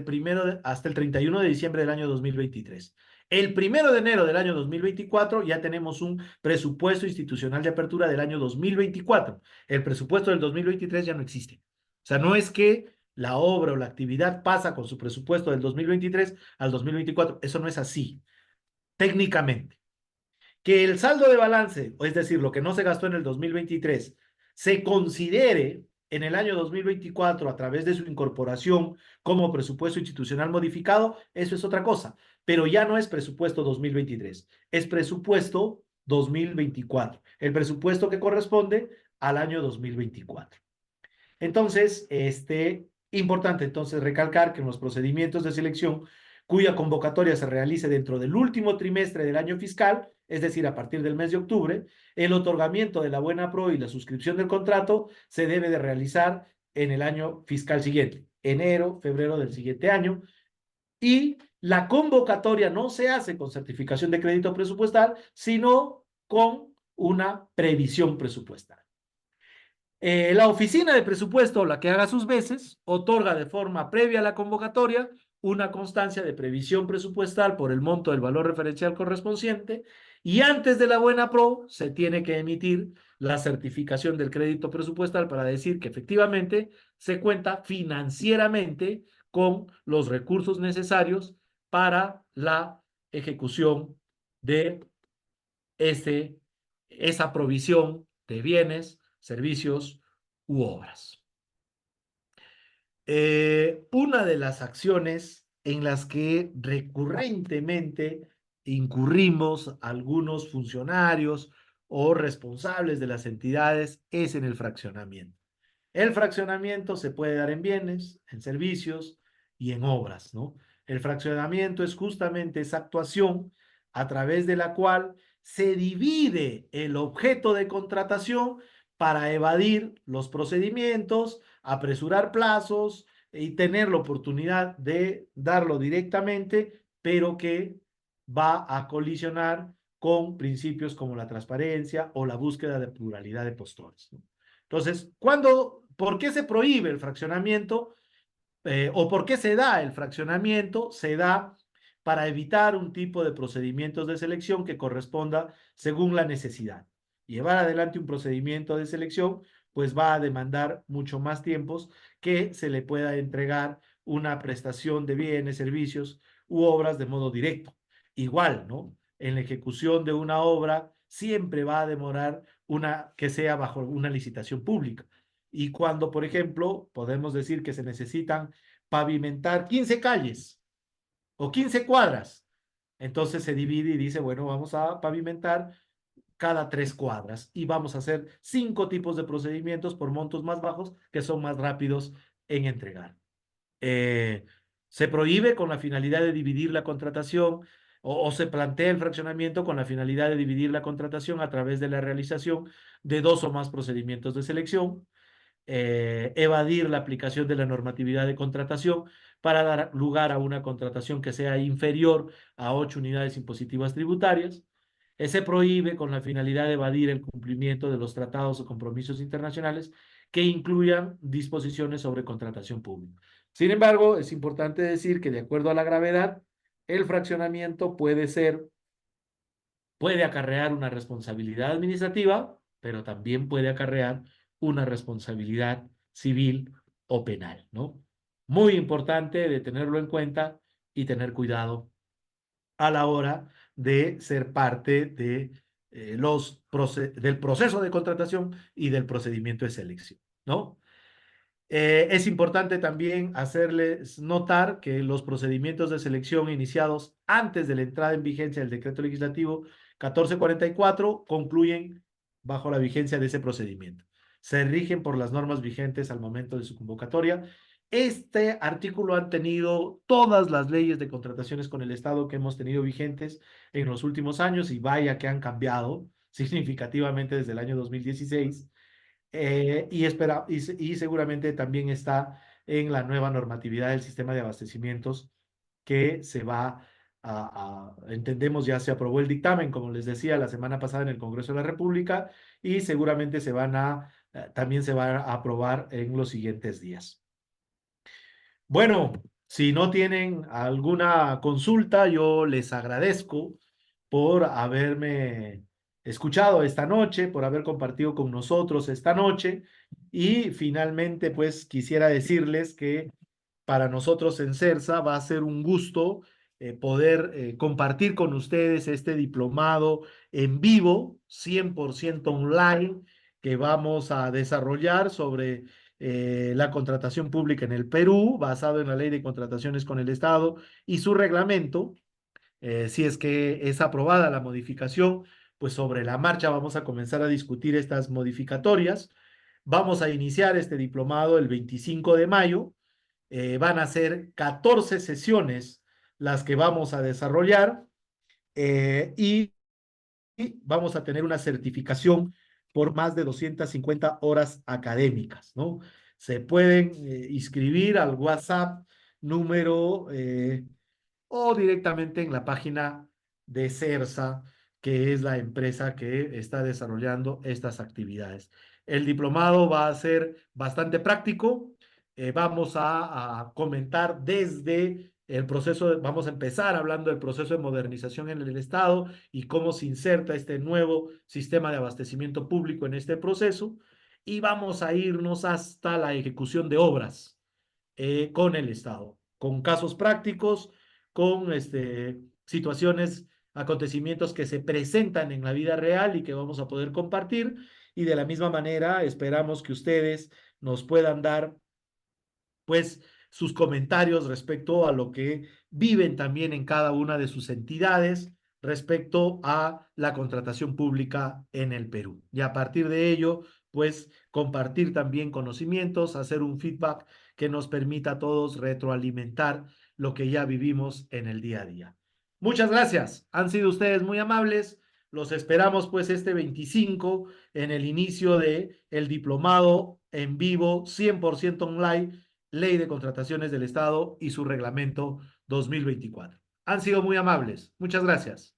hasta el 31 de diciembre del año 2023. El 1 de enero del año 2024 ya tenemos un presupuesto institucional de apertura del año 2024. El presupuesto del 2023 ya no existe. O sea, no es que la obra o la actividad pasa con su presupuesto del 2023 al 2024. Eso no es así, técnicamente. Que el saldo de balance, es decir, lo que no se gastó en el 2023, se considere en el año 2024 a través de su incorporación como presupuesto institucional modificado, eso es otra cosa, pero ya no es presupuesto 2023, es presupuesto 2024, el presupuesto que corresponde al año 2024. Entonces, importante entonces recalcar que en los procedimientos de selección cuya convocatoria se realice dentro del último trimestre del año fiscal, es decir, a partir del mes de octubre, el otorgamiento de la buena pro y la suscripción del contrato se debe de realizar en el año fiscal siguiente, enero, febrero del siguiente año, y la convocatoria no se hace con certificación de crédito presupuestal, sino con una previsión presupuestal. La oficina de presupuesto, la que haga sus veces, otorga de forma previa a la convocatoria una constancia de previsión presupuestal por el monto del valor referencial correspondiente y antes de la buena pro se tiene que emitir la certificación del crédito presupuestal para decir que efectivamente se cuenta financieramente con los recursos necesarios para la ejecución de esa provisión de bienes, servicios u obras. Una de las acciones en las que recurrentemente incurrimos algunos funcionarios o responsables de las entidades es en el fraccionamiento. El fraccionamiento se puede dar en bienes, en servicios y en obras, ¿no? El fraccionamiento es justamente esa actuación a través de la cual se divide el objeto de contratación para evadir los procedimientos, apresurar plazos y tener la oportunidad de darlo directamente pero que va a colisionar con principios como la transparencia o la búsqueda de pluralidad de postores, ¿no? Entonces, ¿por qué se prohíbe el fraccionamiento? ¿O por qué se da el fraccionamiento? Se da para evitar un tipo de procedimientos de selección que corresponda según la necesidad. Llevar adelante un procedimiento de selección, pues va a demandar mucho más tiempos que se le pueda entregar una prestación de bienes, servicios u obras de modo directo. Igual, ¿no? En la ejecución de una obra siempre va a demorar una que sea bajo una licitación pública. Y cuando, por ejemplo, podemos decir que se necesitan pavimentar 15 calles o 15 cuadras, entonces se divide y dice, bueno, vamos a pavimentar cada 3 cuadras y vamos a hacer 5 tipos de procedimientos por montos más bajos que son más rápidos en entregar. Eh, Se prohíbe con la finalidad de dividir la contratación o se plantea el fraccionamiento con la finalidad de dividir la contratación a través de la realización de 2 o más procedimientos de selección, evadir la aplicación de la normatividad de contratación para dar lugar a una contratación que sea inferior a 8 unidades impositivas tributarias. Se prohíbe con la finalidad de evadir el cumplimiento de los tratados o compromisos internacionales que incluyan disposiciones sobre contratación pública. Sin embargo, es importante decir que de acuerdo a la gravedad, el fraccionamiento puede acarrear una responsabilidad administrativa, pero también puede acarrear una responsabilidad civil o penal, ¿no? Muy importante de tenerlo en cuenta y tener cuidado a la hora de ser parte de del proceso de contratación y del procedimiento de selección, ¿no? Es importante también hacerles notar que los procedimientos de selección iniciados antes de la entrada en vigencia del decreto legislativo 1444 concluyen bajo la vigencia de ese procedimiento. Se rigen por las normas vigentes al momento de su convocatoria. Este artículo ha tenido todas las leyes de contrataciones con el Estado que hemos tenido vigentes en los últimos años y vaya que han cambiado significativamente desde el año 2016, y seguramente también está en la nueva normatividad del sistema de abastecimientos que entendemos ya se aprobó el dictamen, como les decía la semana pasada en el Congreso de la República, y seguramente también se va a aprobar en los siguientes días. Bueno, si no tienen alguna consulta, yo les agradezco por haberme escuchado esta noche, por haber compartido con nosotros esta noche. Y finalmente, pues quisiera decirles que para nosotros en CERSA va a ser un gusto poder compartir con ustedes este diplomado en vivo, 100% online, que vamos a desarrollar sobre la contratación pública en el Perú, basado en la Ley de Contrataciones con el Estado y su reglamento. Si es que es aprobada la modificación, pues sobre la marcha vamos a comenzar a discutir estas modificatorias. Vamos a iniciar este diplomado el 25 de mayo. Van a ser 14 sesiones las que vamos a desarrollar, y vamos a tener una certificación por más de 250 horas académicas, ¿no? Se pueden inscribir al WhatsApp número o directamente en la página de CERSA, que es la empresa que está desarrollando estas actividades. El diplomado va a ser bastante práctico. Vamos a comentar desde el proceso, vamos a empezar hablando del proceso de modernización en el Estado y cómo se inserta este nuevo sistema de abastecimiento público en este proceso. Y vamos a irnos hasta la ejecución de obras con el Estado, con casos prácticos, con situaciones, acontecimientos que se presentan en la vida real y que vamos a poder compartir. Y de la misma manera, esperamos que ustedes nos puedan dar, pues, sus comentarios respecto a lo que viven también en cada una de sus entidades respecto a la contratación pública en el Perú. Y a partir de ello, pues, compartir también conocimientos, hacer un feedback que nos permita a todos retroalimentar lo que ya vivimos en el día a día. Muchas gracias. Han sido ustedes muy amables. Los esperamos pues este 25 en el inicio de el diplomado en vivo 100% online, Ley de Contrataciones del Estado y su reglamento 2024. Han sido muy amables. Muchas gracias.